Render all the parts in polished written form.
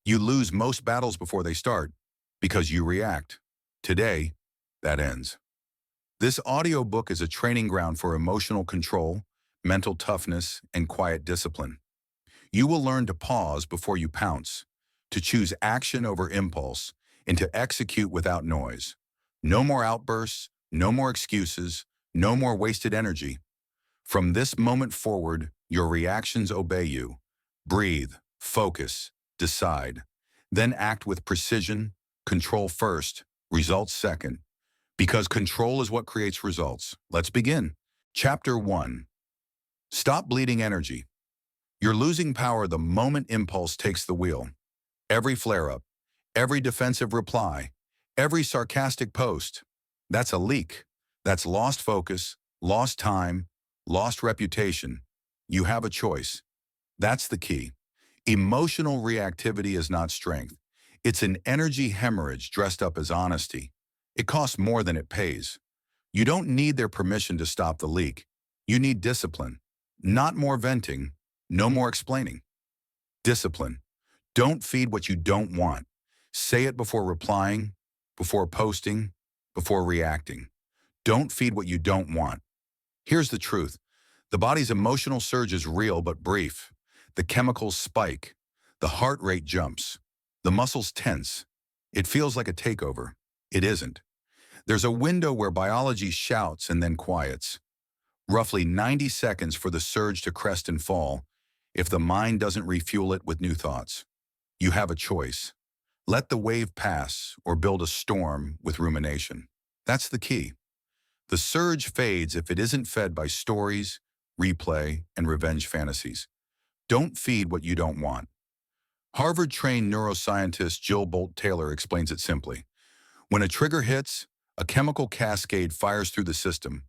You lose most battles before they start because you react. Today, that ends. This audiobook is a training ground for emotional control, mental toughness, and quiet discipline. You will learn to pause before you pounce, to choose action over impulse, and to execute without noise. No more outbursts, no more excuses, no more wasted energy. From this moment forward, your reactions obey you. Breathe, focus, decide. Then act with precision, control first, results second. Because control is what creates results. Let's begin. Chapter 1. Stop bleeding energy. You're losing power the moment impulse takes the wheel. Every flare-up, every defensive reply, every sarcastic post, that's a leak. That's lost focus, lost time, lost reputation. You have a choice. That's the key. Emotional reactivity is not strength. It's an energy hemorrhage dressed up as honesty. It costs more than it pays. You don't need their permission to stop the leak. You need discipline. Not more venting, no more explaining. Discipline. Don't feed what you don't want. Say it before replying, before posting, before reacting. Don't feed what you don't want. Here's the truth. The body's emotional surge is real but brief. The chemicals spike. The heart rate jumps. The muscles tense. It feels like a takeover. It isn't. There's a window where biology shouts and then quiets. Roughly 90 seconds for the surge to crest and fall if the mind doesn't refuel it with new thoughts. You have a choice. Let the wave pass or build a storm with rumination. That's the key. The surge fades if it isn't fed by stories, replay, and revenge fantasies. Don't feed what you don't want. Harvard-trained neuroscientist Jill Bolt Taylor explains it simply. When a trigger hits, a chemical cascade fires through the system.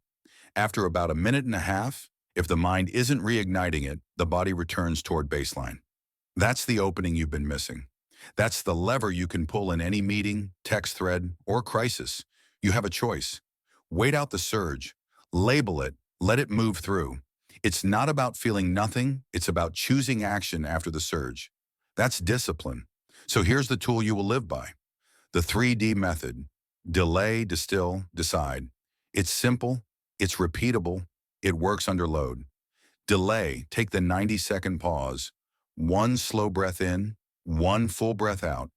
After about a minute and a half, if the mind isn't reigniting it, the body returns toward baseline. That's the opening you've been missing. That's the lever you can pull in any meeting, text thread, or crisis. You have a choice. Wait out the surge. Label it. Let it move through. It's not about feeling nothing. It's about choosing action after the surge. That's discipline. So here's the tool you will live by. The 3D method. Delay, distill, decide. It's simple. It's repeatable. It works under load. Delay. Take the 90-second pause. One slow breath in, one full breath out.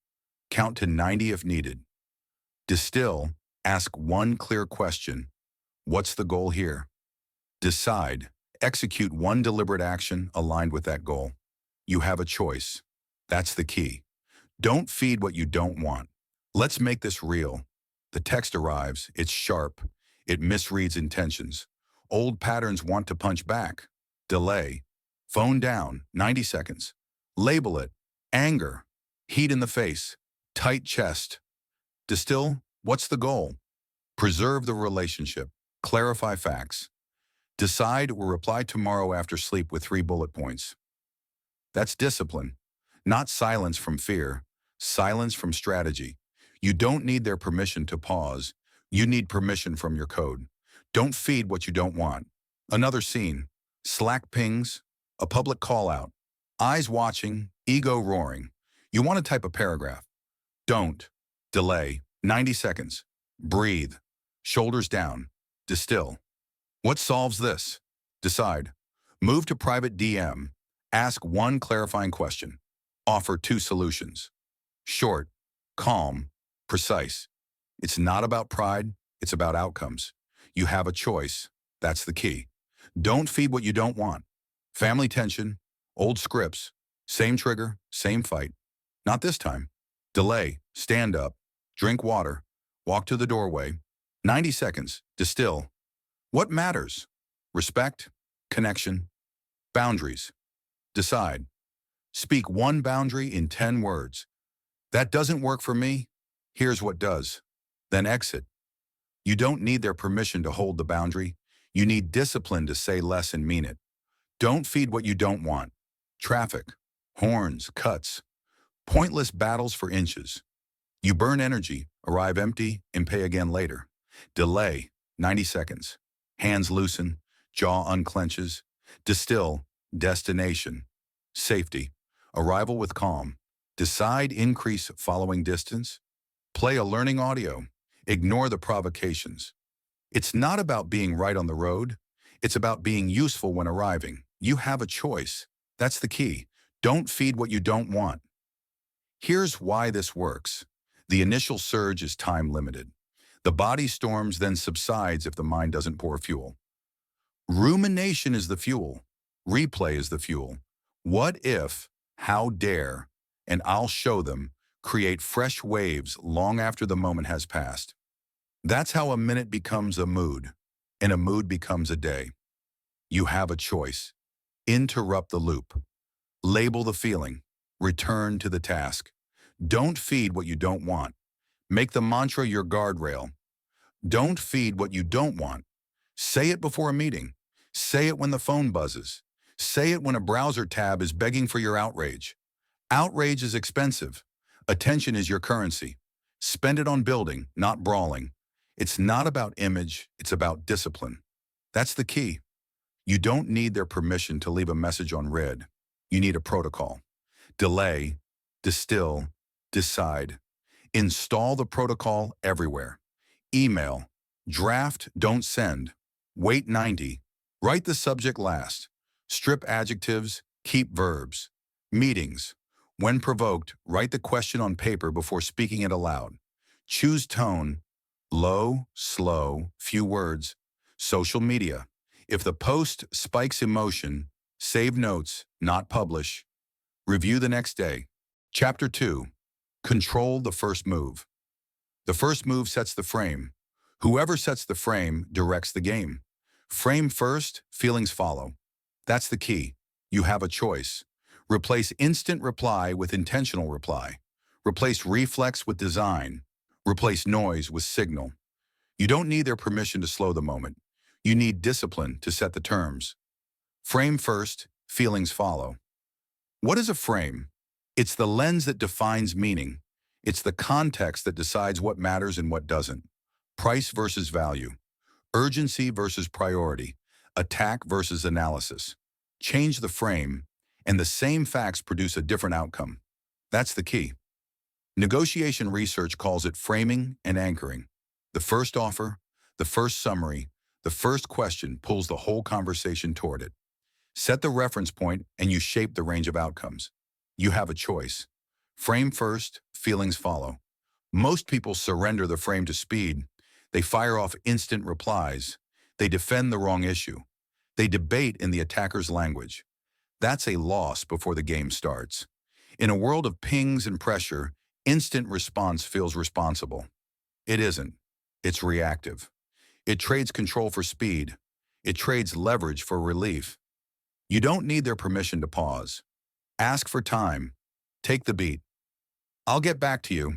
Count to 90 if needed. Distill. Ask one clear question. What's the goal here? Decide. Execute one deliberate action aligned with that goal. You have a choice. That's the key. Don't feed what you don't want. Let's make this real. The text arrives. It's sharp. It misreads intentions. Old patterns want to punch back. Delay. Phone down. 90 seconds. Label it. Anger. Heat in the face. Tight chest. Distill. What's the goal? Preserve the relationship. Clarify facts. Decide or reply tomorrow after sleep with 3 bullet points. That's discipline. Not silence from fear. Silence from strategy. You don't need their permission to pause. You need permission from your code. Don't feed what you don't want. Another scene. Slack pings. A public call out. Eyes watching. Ego roaring. You want to type a paragraph. Don't. Delay. 90 seconds. Breathe. Shoulders down. Distill. What solves this? Decide. Move to private DM. Ask one clarifying question. Offer 2 solutions. Short, calm, precise. It's not about pride. It's about outcomes. You have a choice. That's the key. Don't feed what you don't want. Family tension, old scripts, same trigger, same fight. Not this time. Delay, stand up, drink water, walk to the doorway. 90 seconds, distill. What matters? Respect, connection, boundaries. Decide. Speak one boundary in 10 words. That doesn't work for me. Here's what does. Then exit. You don't need their permission to hold the boundary. You need discipline to say less and mean it. Don't feed what you don't want. Traffic, horns, cuts, pointless battles for inches. You burn energy, arrive empty, and pay again later. Delay, 90 seconds. Hands loosen, jaw unclenches. Distill, destination. Safety, arrival with calm. Decide increase following distance. Play a learning audio. Ignore the provocations. It's not about being right on the road. It's about being useful when arriving. You have a choice. That's the key. Don't feed what you don't want. Here's why this works. The initial surge is time limited. The body storms, then subsides if the mind doesn't pour fuel. Rumination is the fuel. Replay is the fuel. What if, how dare, and I'll show them, create fresh waves long after the moment has passed. That's how a minute becomes a mood, and a mood becomes a day. You have a choice. Interrupt the loop. Label the feeling. Return to the task. Don't feed what you don't want. Make the mantra your guardrail. Don't feed what you don't want. Say it before a meeting. Say it when the phone buzzes. Say it when a browser tab is begging for your outrage. Outrage is expensive. Attention is your currency. Spend it on building, not brawling. It's not about image, it's about discipline. That's the key. You don't need their permission to leave a message on read. You need a protocol. Delay, distill, decide. Install the protocol everywhere. Email, draft, don't send. Wait 90. Write the subject last. Strip adjectives, keep verbs. Meetings. When provoked, write the question on paper before speaking it aloud. Choose tone, low, slow, few words. Social media. If the post spikes emotion, save notes, not publish. Review the next day. Chapter 2. Control the first move. The first move sets the frame. Whoever sets the frame directs the game. Frame first, feelings follow. That's the key. You have a choice. Replace instant reply with intentional reply. Replace reflex with design. Replace noise with signal. You don't need their permission to slow the moment. You need discipline to set the terms. Frame first, feelings follow. What is a frame? It's the lens that defines meaning. It's the context that decides what matters and what doesn't. Price versus value. Urgency versus priority. Attack versus analysis. Change the frame, and the same facts produce a different outcome. That's the key. Negotiation research calls it framing and anchoring. The first offer, the first summary, the first question pulls the whole conversation toward it. Set the reference point and you shape the range of outcomes. You have a choice. Frame first, feelings follow. Most people surrender the frame to speed. They fire off instant replies. They defend the wrong issue. They debate in the attacker's language. That's a loss before the game starts. In a world of pings and pressure, instant response feels responsible. It isn't. It's reactive. It trades control for speed. It trades leverage for relief. You don't need their permission to pause. Ask for time. Take the beat. I'll get back to you.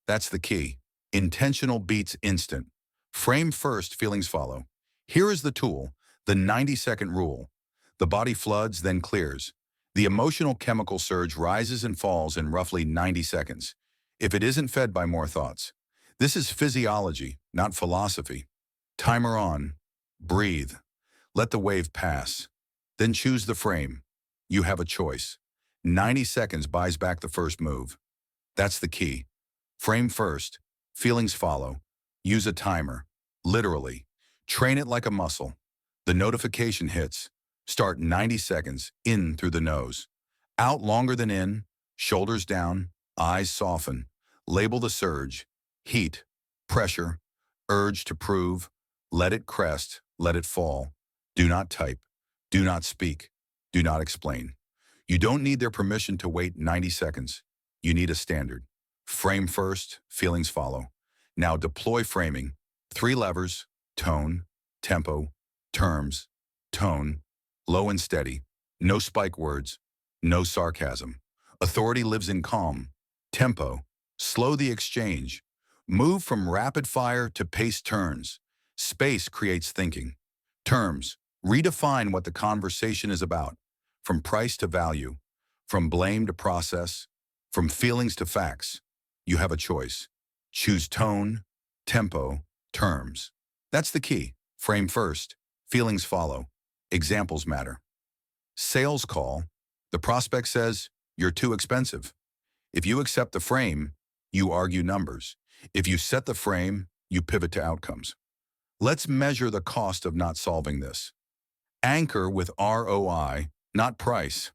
That's the key. Intentional beats instant. Frame first, feelings follow. Here is the tool, the 90-second rule. The body floods, then clears. The emotional chemical surge rises and falls in roughly 90 seconds, if it isn't fed by more thoughts. This is physiology, not philosophy. Timer on. Breathe. Let the wave pass. Then choose the frame. You have a choice. 90 seconds buys back the first move. That's the key. Frame first. Feelings follow. Use a timer. Literally. Train it like a muscle. The notification hits. Start 90 seconds in through the nose. Out longer than in. Shoulders down. Eyes soften. Label the surge. Heat. Pressure. Urge to prove. Let it crest. Let it fall. Do not type. Do not speak. Do not explain. You don't need their permission to wait 90 seconds. You need a standard. Frame first, feelings follow. Now deploy framing. 3 levers: tone, tempo, terms, tone, low and steady, no spike words, no sarcasm. Authority lives in calm. Tempo, slow the exchange. Move from rapid fire to paced turns. Space creates thinking. Terms, redefine what the conversation is about, from price to value, from blame to process, from feelings to facts. You have a choice. Choose tone, tempo, terms. That's the key. Frame first. Feelings follow. Examples matter. Sales call. The prospect says, "You're too expensive." If you accept the frame, you argue numbers. If you set the frame, you pivot to outcomes. Let's measure the cost of not solving this. Anchor with ROI, not price.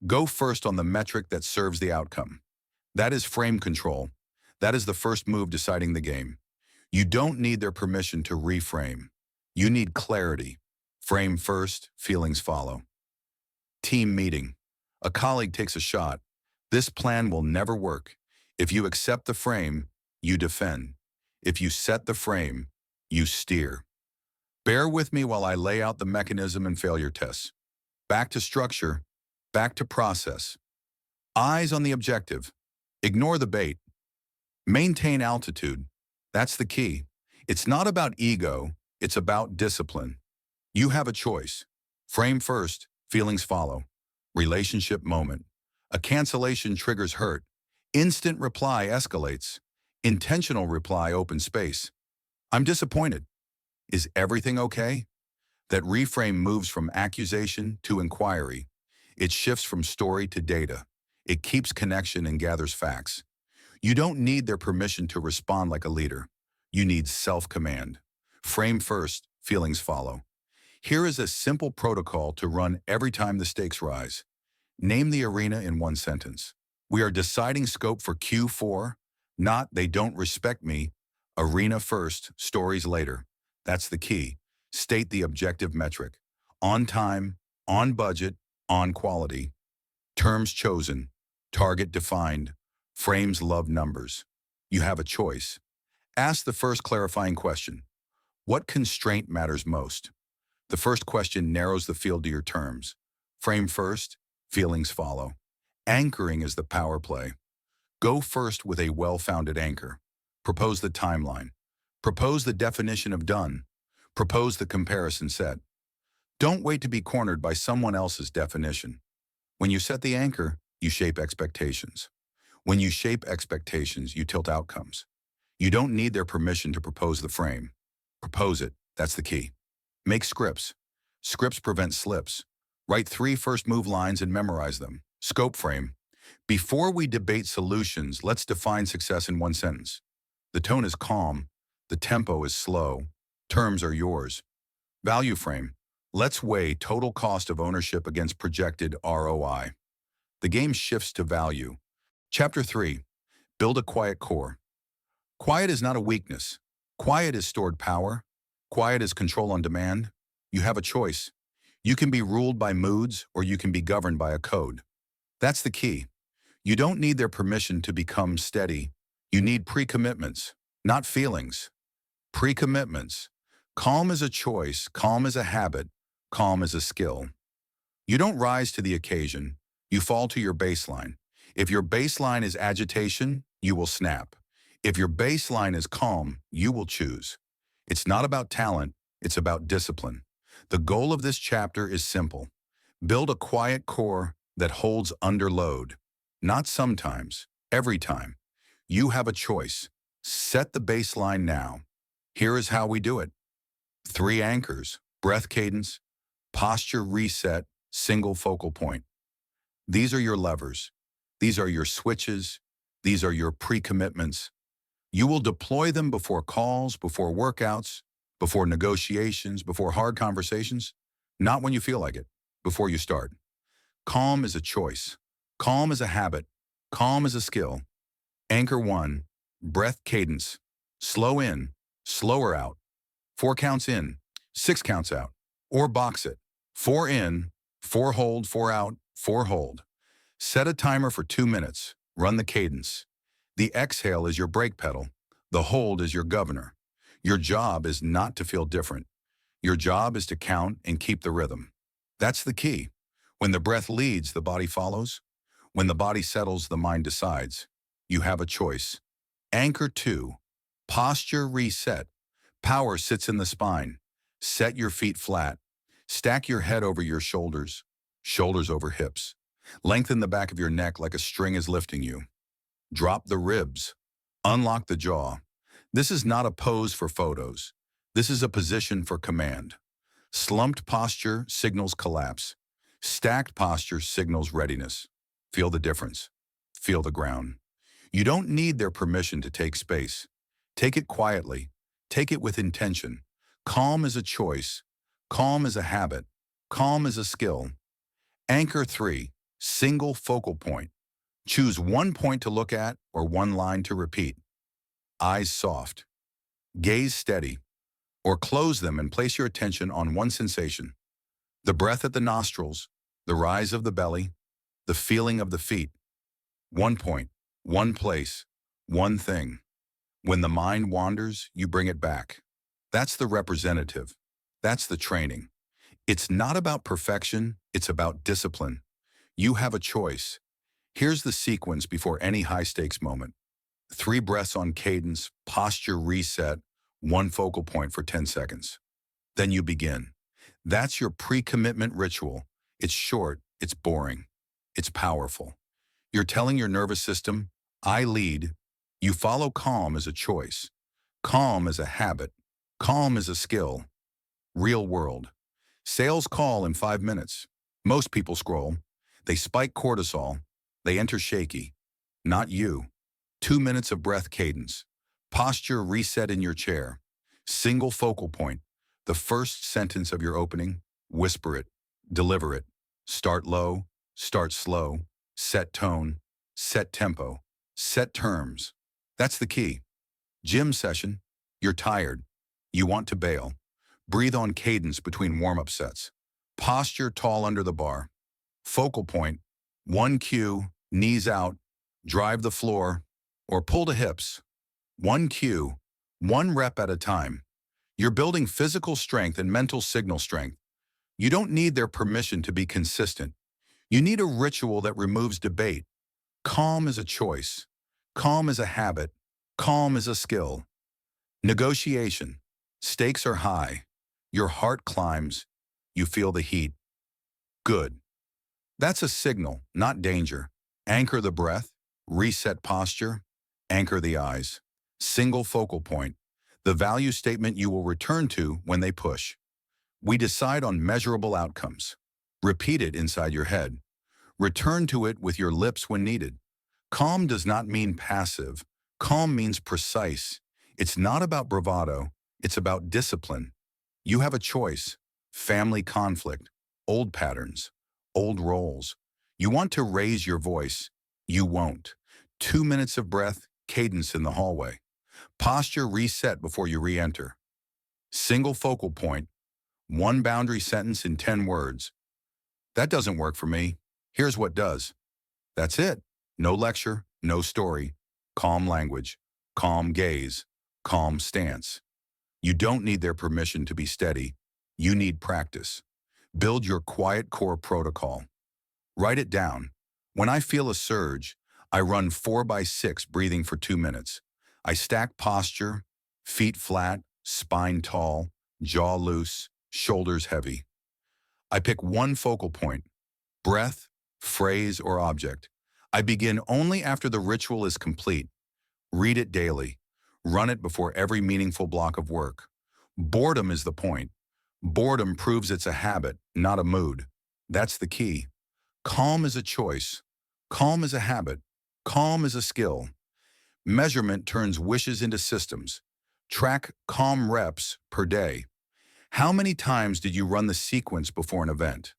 Go first on the metric that serves the outcome. That is frame control. That is the first move deciding the game. You don't need their permission to reframe. You need clarity. Frame first, feelings follow. Team meeting. A colleague takes a shot. This plan will never work. If you accept the frame, you defend. If you set the frame, you steer. Bear with me while I lay out the mechanism and failure tests. Back to structure, back to process. Eyes on the objective. Ignore the bait. Maintain altitude. That's the key. It's not about ego, it's about discipline. You have a choice. Frame first, feelings follow. Relationship moment. A cancellation triggers hurt. Instant reply escalates. Intentional reply opens space. I'm disappointed. Is everything okay? That reframe moves from accusation to inquiry. It shifts from story to data. It keeps connection and gathers facts. You don't need their permission to respond like a leader. You need self-command. Frame first, feelings follow. Here is a simple protocol to run every time the stakes rise. Name the arena in one sentence. We are deciding scope for Q4, not they don't respect me. Arena first, stories later. That's the key. State the objective metric. On time, on budget, on quality. Terms chosen. Target defined. Frames love numbers. You have a choice. Ask the first clarifying question. What constraint matters most? The first question narrows the field to your terms. Frame first, feelings follow. Anchoring is the power play. Go first with a well-founded anchor. Propose the timeline. Propose the definition of done. Propose the comparison set. Don't wait to be cornered by someone else's definition. When you set the anchor, you shape expectations. When you shape expectations, you tilt outcomes. You don't need their permission to propose the frame. Propose it, that's the key. Make scripts. Scripts prevent slips. Write 3 first move lines and memorize them. Scope frame. Before we debate solutions, let's define success in one sentence. The tone is calm. The tempo is slow. Terms are yours. Value frame. Let's weigh total cost of ownership against projected ROI. The game shifts to value. Chapter 3. Build a quiet core. Quiet is not a weakness. Quiet is stored power. Quiet is control on demand. You have a choice. You can be ruled by moods or you can be governed by a code. That's the key. You don't need their permission to become steady. You need pre-commitments, not feelings. Pre-commitments. Calm is a choice. Calm is a habit. Calm is a skill. You don't rise to the occasion. You fall to your baseline. If your baseline is agitation, you will snap. If your baseline is calm, you will choose. It's not about talent, it's about discipline. The goal of this chapter is simple. Build a quiet core that holds under load. Not sometimes, every time. You have a choice. Set the baseline now. Here is how we do it. 3 anchors: breath cadence, posture reset, single focal point. These are your levers. These are your switches. These are your pre-commitments. You will deploy them before calls, before workouts, before negotiations, before hard conversations. Not when you feel like it, before you start. Calm is a choice. Calm is a habit. Calm is a skill. Anchor 1, breath cadence. Slow in, slower out. 4 counts in, 6 counts out. Or box it. 4 in, 4 hold, 4 out, 4 hold. Set a timer for 2 minutes. Run the cadence. The exhale is your brake pedal. The hold is your governor. Your job is not to feel different. Your job is to count and keep the rhythm. That's the key. When the breath leads, the body follows. When the body settles, the mind decides. You have a choice. Anchor 2. Posture reset. Power sits in the spine. Set your feet flat. Stack your head over your shoulders. Shoulders over hips. Lengthen the back of your neck like a string is lifting you. Drop the ribs. Unlock the jaw. This is not a pose for photos. This is a position for command. Slumped posture signals collapse. Stacked posture signals readiness. Feel the difference. feel the ground. You don't need their permission to take space. Take it quietly. Take it with intention. Calm is a choice. Calm is a habit. Calm is a skill. Anchor 3. Single focal point. Choose one point to look at or one line to repeat. Eyes soft. Gaze steady. Or close them and place your attention on one sensation. The breath at the nostrils, the rise of the belly, the feeling of the feet. One point, one place, one thing. When the mind wanders, you bring it back. That's the representative. That's the training. It's not about perfection, it's about discipline. You have a choice. Here's the sequence before any high-stakes moment. 3 breaths on cadence, posture reset, one focal point for 10 seconds. Then you begin. That's your pre-commitment ritual. It's short, it's boring, it's powerful. You're telling your nervous system, I lead. You follow. Calm as a choice. Calm as a habit. Calm as a skill. Real world. Sales call in 5 minutes. Most people scroll. They spike cortisol. They enter shaky. Not you. 2 minutes of breath cadence. Posture reset in your chair. Single focal point. The first sentence of your opening, whisper it, deliver it. Start low, start slow, set tone, set tempo, set terms. That's the key. Gym session, you're tired. You want to bail. Breathe on cadence between warm-up sets. Posture tall under the bar. Focal point, one cue, knees out, drive the floor, or pull to hips. One cue, one rep at a time. You're building physical strength and mental signal strength. You don't need their permission to be consistent. You need a ritual that removes debate. Calm is a choice. Calm is a habit. Calm is a skill. Negotiation. Stakes are high. Your heart climbs. You feel the heat. Good. That's a signal, not danger. Anchor the breath. Reset posture. Anchor the eyes. Single focal point. The value statement you will return to when they push. We decide on measurable outcomes. Repeat it inside your head. Return to it with your lips when needed. Calm does not mean passive. Calm means precise. It's not about bravado. It's about discipline. You have a choice. Family conflict, old patterns, old roles. You want to raise your voice. You won't. 2 minutes of breath, cadence in the hallway. Posture reset before you re-enter. Single focal point, one boundary sentence in 10 words. That doesn't work for me. Here's what does. That's it. No lecture, no story. Calm language, calm gaze, calm stance. You don't need their permission to be steady. You need practice. Build your quiet core protocol. Write it down. When I feel a surge, I run 4x6 breathing for 2 minutes. I stack posture, feet flat, spine tall, jaw loose, shoulders heavy. I pick one focal point, breath, phrase, or object. I begin only after the ritual is complete. Read it daily. Run it before every meaningful block of work. Boredom is the point. Boredom proves it's a habit, not a mood. That's the key. Calm is a choice. Calm is a habit. Calm is a skill. Measurement turns wishes into systems. Track calm reps per day. How many times did you run the sequence before an event?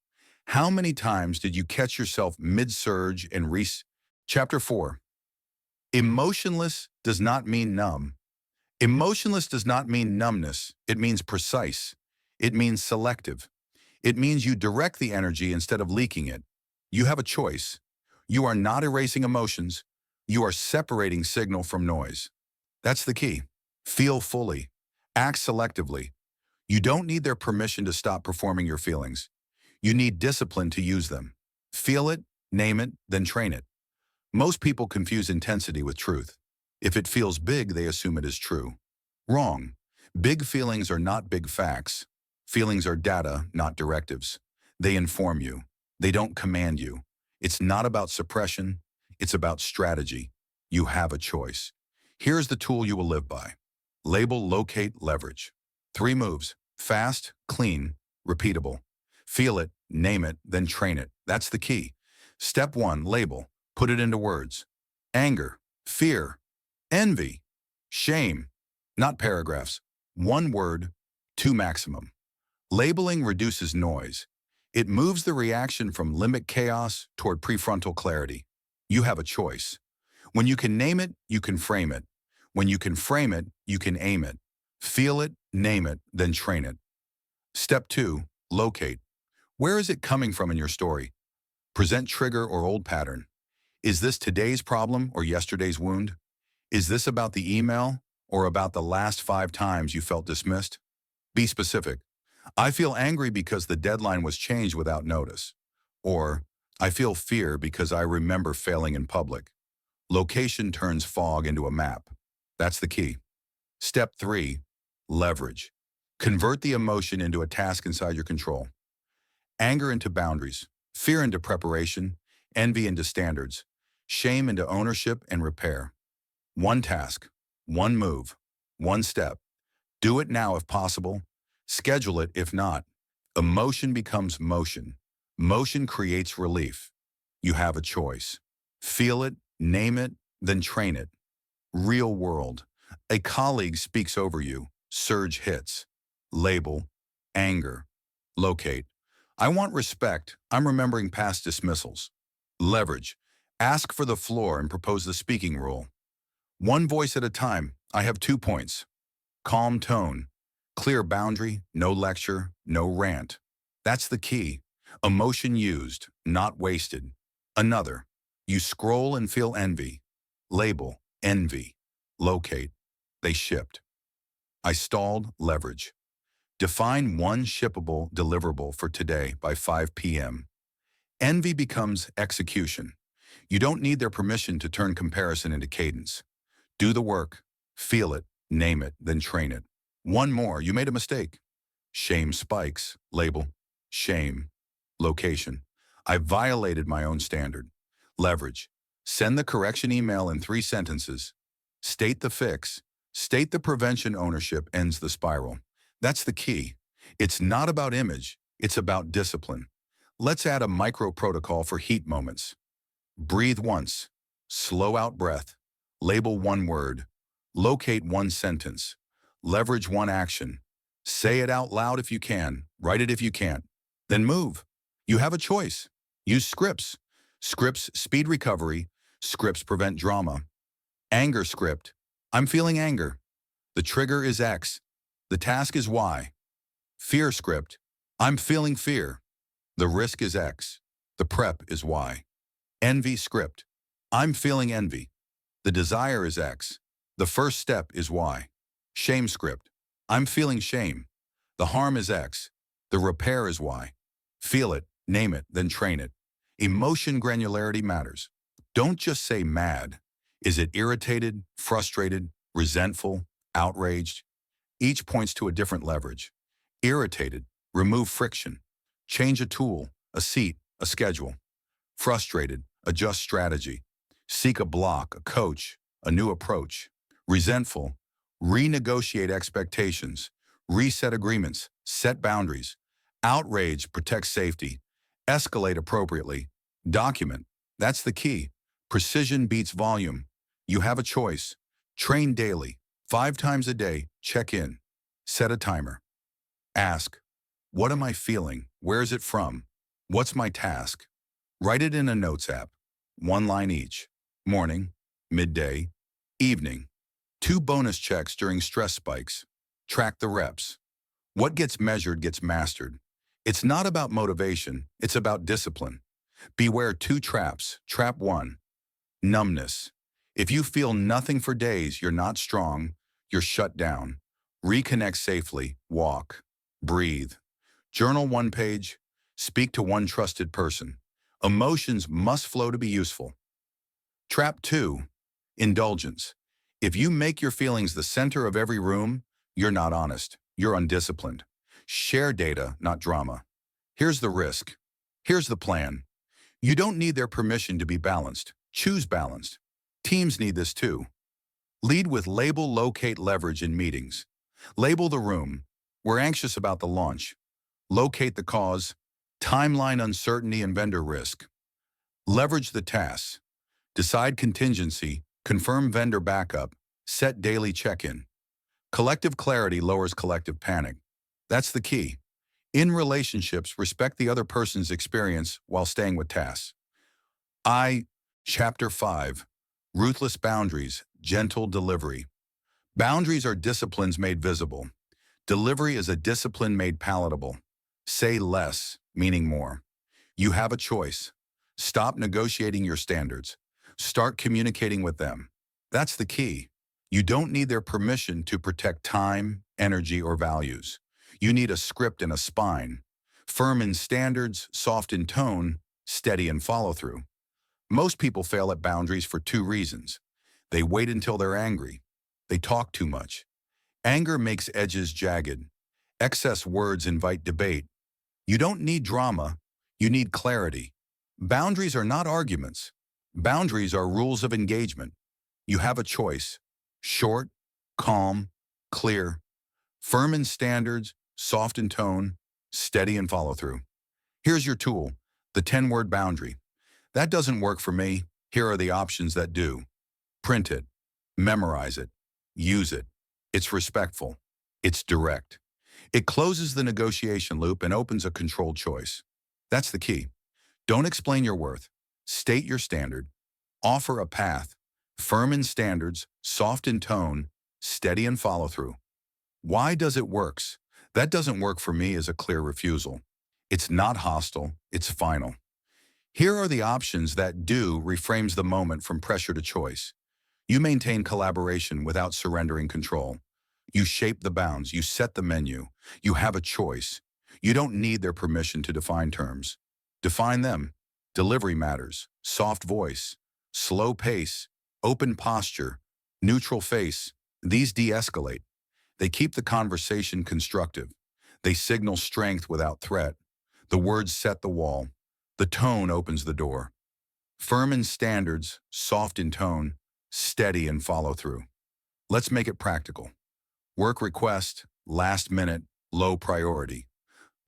How many times did you catch yourself mid-surge and Chapter 4. Emotionless does not mean numb. Emotionless does not mean numbness. It means precise. It means selective. It means you direct the energy instead of leaking it. You have a choice. You are not erasing emotions. You are separating signal from noise. That's the key. Feel fully. Act selectively. You don't need their permission to stop performing your feelings. You need discipline to use them. Feel it, name it, then train it. Most people confuse intensity with truth. If it feels big, they assume it is true. Wrong. Big feelings are not big facts. Feelings are data, not directives. They inform you. They don't command you. It's not about suppression. It's about strategy. You have a choice. Here's the tool you will live by. Label, locate, leverage. 3 moves. Fast, clean, repeatable. Feel it, name it, then train it. That's the key. Step 1, label. Put it into words. anger, fear, envy, shame, not paragraphs. One word, two maximum. Labeling reduces noise. It moves the reaction from limbic chaos toward prefrontal clarity. You have a choice. When you can name it, you can frame it. When you can frame it, you can aim it. Feel it, name it, then train it. Step 2, locate. Where is it coming from in your story? Present trigger or old pattern. Is this today's problem or yesterday's wound? Is this about the email or about the last 5 times you felt dismissed? Be specific. I feel angry because the deadline was changed without notice. Or, I feel fear because I remember failing in public. Location turns fog into a map. That's the key. Step 3, leverage. Convert the emotion into a task inside your control. Anger into boundaries, fear into preparation, envy into standards, shame into ownership and repair. One task, one move, one step. Do it now if possible. Schedule it if not. Emotion becomes motion. Motion creates relief. You have a choice. Feel it, name it, then train it. Real world. A colleague speaks over you. Surge hits. Label. Anger. Locate. I want respect. I'm remembering past dismissals. Leverage. Ask for the floor and propose the speaking rule. One voice at a time. I have 2 points. Calm tone. Clear boundary. No lecture. No rant. That's the key. Emotion used, not wasted. Another. You scroll and feel envy. Label. Envy. Locate. They shipped. I stalled. Leverage. Define one shippable deliverable for today by 5 p.m. Envy becomes execution. You don't need their permission to turn comparison into cadence. Do the work, feel it, name it, then train it. One more, you made a mistake. Shame spikes, label, shame, location. I violated my own standard. Leverage. Send the correction email in 3 sentences. State the fix. State the prevention ownership ends the spiral. That's the key. It's not about image, it's about discipline. Let's add a micro protocol for heat moments. Breathe once. Slow out breath. Label one word. Locate one sentence. Leverage one action. Say it out loud if you can. Write it if you can't. Then move. You have a choice. Use scripts. Scripts speed recovery. Scripts prevent drama. Anger script. I'm feeling anger. The trigger is X. The task is Y. Fear script. I'm feeling fear. The risk is X. The prep is Y. Envy script. I'm feeling envy. The desire is X. The first step is Y. Shame script. I'm feeling shame. The harm is X. The repair is Y. Feel it, name it, then train it. Emotion granularity matters. Don't just say mad. Is it irritated, frustrated, resentful, outraged? Each points to a different leverage. Irritated, remove friction. Change a tool, a seat, a schedule. Frustrated, adjust strategy. Seek a block, a coach, a new approach. Resentful, renegotiate expectations. Reset agreements, set boundaries. Outrage, protect safety. Escalate appropriately. Document, that's the key. Precision beats volume. You have a choice. Train daily, 5 times a day, check in. Set a timer. Ask, what am I feeling? Where is it from? What's my task? Write it in a notes app. 1 line each. Morning, midday, evening. 2 bonus checks during stress spikes. Track the reps. What gets measured gets mastered. It's not about motivation, it's about discipline. Beware 2 traps. Trap 1, numbness. If you feel nothing for days, you're not strong, you're shut down. Reconnect safely, walk, breathe. Journal 1 page, speak to 1 trusted person. Emotions must flow to be useful. Trap 2, indulgence. If you make your feelings the center of every room, you're not honest, you're undisciplined. Share data, not drama. Here's the risk. Here's the plan. You don't need their permission to be balanced. Choose balanced. Teams need this too. Lead with label, locate, leverage in meetings. Label the room. We're anxious about the launch. Locate the cause. Timeline uncertainty and vendor risk. Leverage the tasks. Decide contingency, confirm vendor backup, set daily check-in. Collective clarity lowers collective panic. That's the key. In relationships, respect the other person's experience while staying with tasks. I, Chapter 5, Ruthless Boundaries, Gentle Delivery. Boundaries are disciplines made visible. Delivery is a discipline made palatable. Say less, meaning more. You have a choice. Stop negotiating your standards. Start communicating with them. That's the key. You don't need their permission to protect time, energy, or values. You need a script and a spine. Firm in standards, soft in tone, steady in follow-through. Most people fail at boundaries for two reasons. They wait until they're angry. They talk too much. Anger makes edges jagged. Excess words invite debate. You don't need drama. You need clarity. Boundaries are not arguments. Boundaries are rules of engagement. You have a choice. Short, calm, clear, firm in standards, soft in tone, steady in follow-through. Here's your tool, the 10-word boundary. That doesn't work for me. Here are the options that do. Print it. Memorize it. Use it. It's respectful. It's direct. It closes the negotiation loop and opens a controlled choice. That's the key. Don't explain your worth. State your standard. Offer a path. Firm in standards, soft in tone, steady in follow-through. Why does it works? That doesn't work for me is a clear refusal. It's not hostile, it's final. Here are the options that do reframes the moment from pressure to choice. You maintain collaboration without surrendering control. You shape the bounds, you set the menu. You have a choice. You don't need their permission to define terms. Define them. Delivery matters, soft voice, slow pace, open posture, neutral face. These de-escalate. They keep the conversation constructive. They signal strength without threat. The words set the wall. The tone opens the door. Firm in standards, soft in tone, steady in follow-through. Let's make it practical. Work request, last minute, low priority.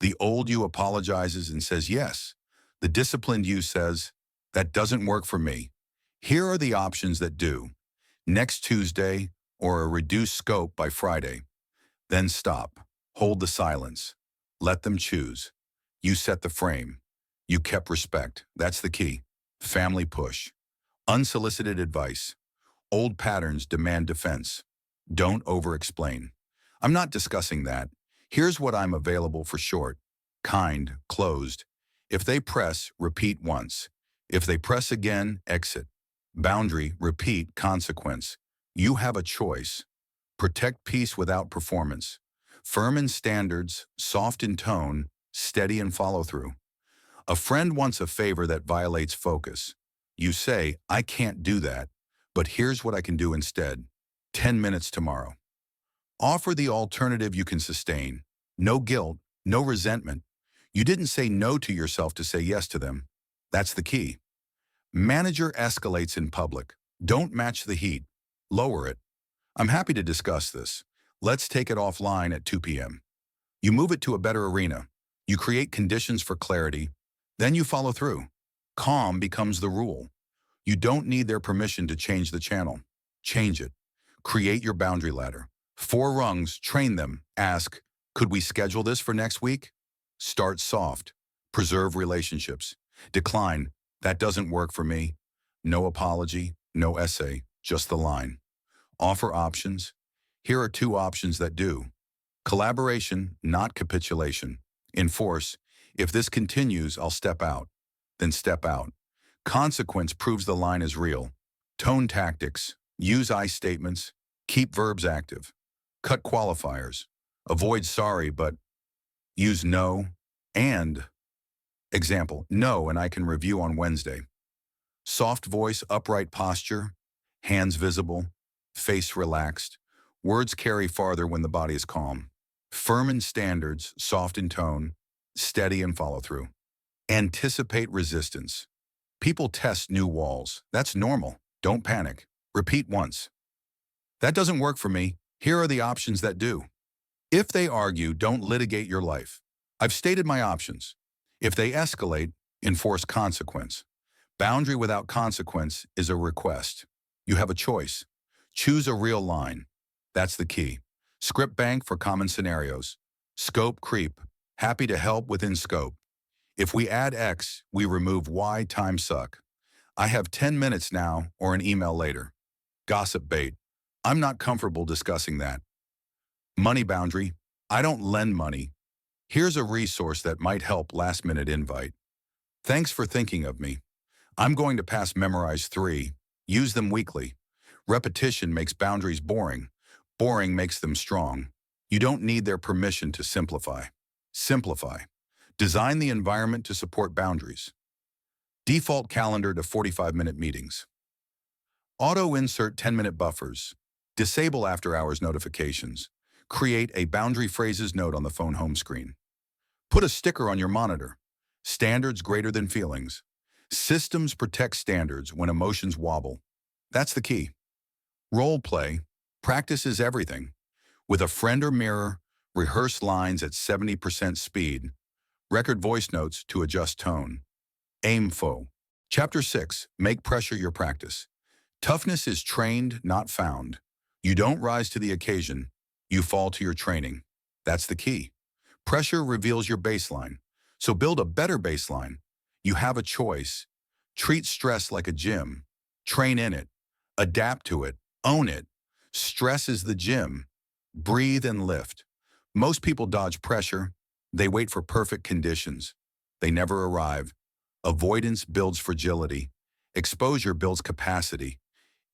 The old you apologizes and says yes. The disciplined you says, that doesn't work for me. Here are the options that do. Next Tuesday or a reduced scope by Friday. Then stop. Hold the silence. Let them choose. You set the frame. You kept respect. That's the key. Family push. Unsolicited advice. Old patterns demand defense. Don't over-explain. I'm not discussing that. Here's what I'm available for short. Kind, closed. If they press, repeat once. If they press again, exit. Boundary, repeat, consequence. You have a choice. Protect peace without performance. Firm in standards, soft in tone, steady in follow-through. A friend wants a favor that violates focus. You say, I can't do that, but here's what I can do instead. 10 minutes tomorrow. Offer the alternative you can sustain. No guilt, no resentment. You didn't say no to yourself to say yes to them. That's the key. Manager escalates in public. Don't match the heat. Lower it. I'm happy to discuss this. Let's take it offline at 2 p.m. You move it to a better arena. You create conditions for clarity. Then you follow through. Calm becomes the rule. You don't need their permission to change the channel. Change it. Create your boundary ladder. 4 rungs, train them. Ask, could we schedule this for next week? Start soft. Preserve relationships. Decline, that doesn't work for me. No apology, no essay, just the line. Offer options. Here are 2 options that do. Collaboration, not capitulation. Enforce, if this continues, I'll step out. Then step out. Consequence proves the line is real. Tone tactics, use I statements, keep verbs active. Cut qualifiers. Avoid sorry, but use no and. Example, no, and I can review on Wednesday. Soft voice, upright posture, hands visible, face relaxed. Words carry farther when the body is calm. Firm in standards, soft in tone, steady in follow-through. Anticipate resistance. People test new walls. That's normal. Don't panic. Repeat once. That doesn't work for me. Here are the options that do. If they argue, don't litigate your life. I've stated my options. If they escalate, enforce consequence. Boundary without consequence is a request. You have a choice. Choose a real line. That's the key. Script bank for common scenarios. Scope creep. Happy to help within scope. If we add X, we remove Y time suck. I have 10 minutes now or an email later. Gossip bait. I'm not comfortable discussing that. Money boundary. I don't lend money. Here's a resource that might help last-minute invite. Thanks for thinking of me. I'm going to pass memorize 3. Use them weekly. Repetition makes boundaries boring. Boring makes them strong. You don't need their permission to simplify. Simplify. Design the environment to support boundaries. Default calendar to 45-minute meetings. Auto-insert 10-minute buffers. Disable after-hours notifications. Create a boundary phrases note on the phone home screen. Put a sticker on your monitor. Standards greater than feelings. Systems protect standards when emotions wobble. That's the key. Role play. Practice is everything. With a friend or mirror, rehearse lines at 70% speed. Record voice notes to adjust tone. Aim fo. Chapter 6. Make pressure your practice. Toughness is trained, not found. You don't rise to the occasion. You fall to your training. That's the key. Pressure reveals your baseline. So build a better baseline. You have a choice. Treat stress like a gym. Train in it. Adapt to it. Own it. Stress is the gym. Breathe and lift. Most people dodge pressure. They wait for perfect conditions. They never arrive. Avoidance builds fragility. Exposure builds capacity.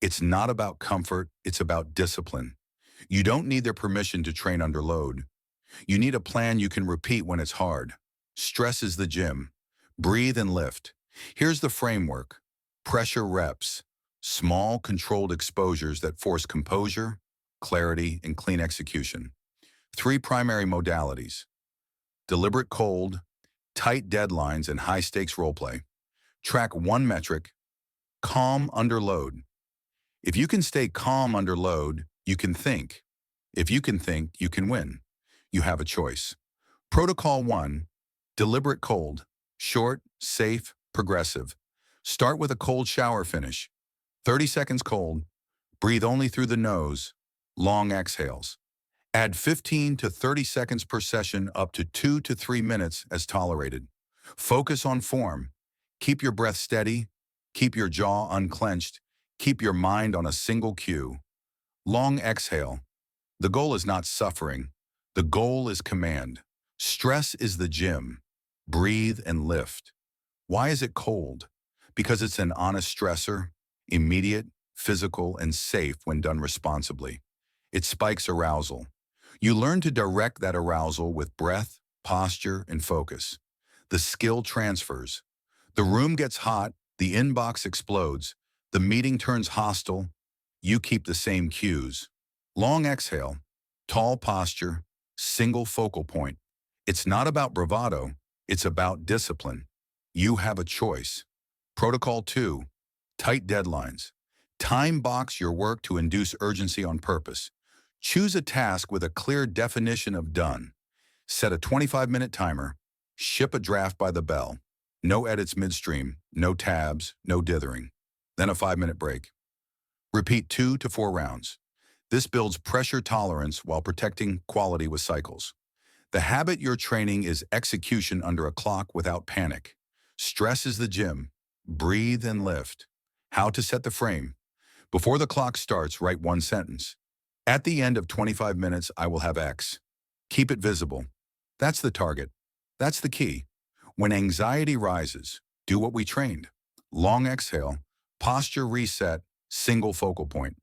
It's not about comfort, it's about discipline. You don't need their permission to train under load. You need a plan you can repeat when it's hard. Stress is the gym. Breathe and lift. Here's the framework. Pressure reps. Small, controlled exposures that force composure, clarity, and clean execution. 3 primary modalities. Deliberate cold, tight deadlines, and high-stakes roleplay. Track 1 metric, calm under load. If you can stay calm under load, you can think. If you can think, you can win. You have a choice. Protocol 1, deliberate cold. Short, safe, progressive. Start with a cold shower finish. 30 seconds cold. Breathe only through the nose. Long exhales. Add 15 to 30 seconds per session, up to 2 to 3 minutes as tolerated. Focus on form. Keep your breath steady. Keep your jaw unclenched. Keep your mind on a single cue. Long exhale. The goal is not suffering. The goal is command. Stress is the gym. Breathe and lift. Why is it cold? Because it's an honest stressor, immediate, physical, and safe when done responsibly. It spikes arousal. You learn to direct that arousal with breath, posture, and focus. The skill transfers. The room gets hot, the inbox explodes, the meeting turns hostile. You keep the same cues. Long exhale, tall posture, single focal point. It's not about bravado, it's about discipline. You have a choice. Protocol 2, tight deadlines. Time box your work to induce urgency on purpose. Choose a task with a clear definition of done. Set a 25-minute timer. Ship a draft by the bell. No edits midstream, no tabs, no dithering. Then a 5-minute break. Repeat 2 to 4 rounds. This builds pressure tolerance while protecting quality with cycles. The habit you're training is execution under a clock without panic. Stress is the gym. Breathe and lift. How to set the frame. Before the clock starts, write 1 sentence. At the end of 25 minutes, I will have X. Keep it visible. That's the target. That's the key. When anxiety rises, do what we trained. Long exhale, posture reset, single focal point.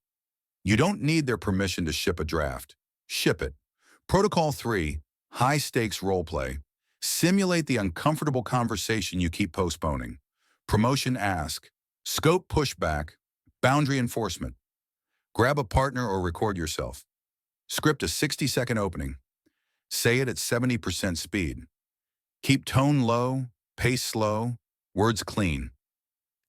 You don't need their permission to ship a draft. Ship it. Protocol 3, high-stakes role play. Simulate the uncomfortable conversation you keep postponing. Promotion ask. Scope pushback. Boundary enforcement. Grab a partner or record yourself. Script a 60-second opening. Say it at 70% speed. Keep tone low, pace slow, words clean.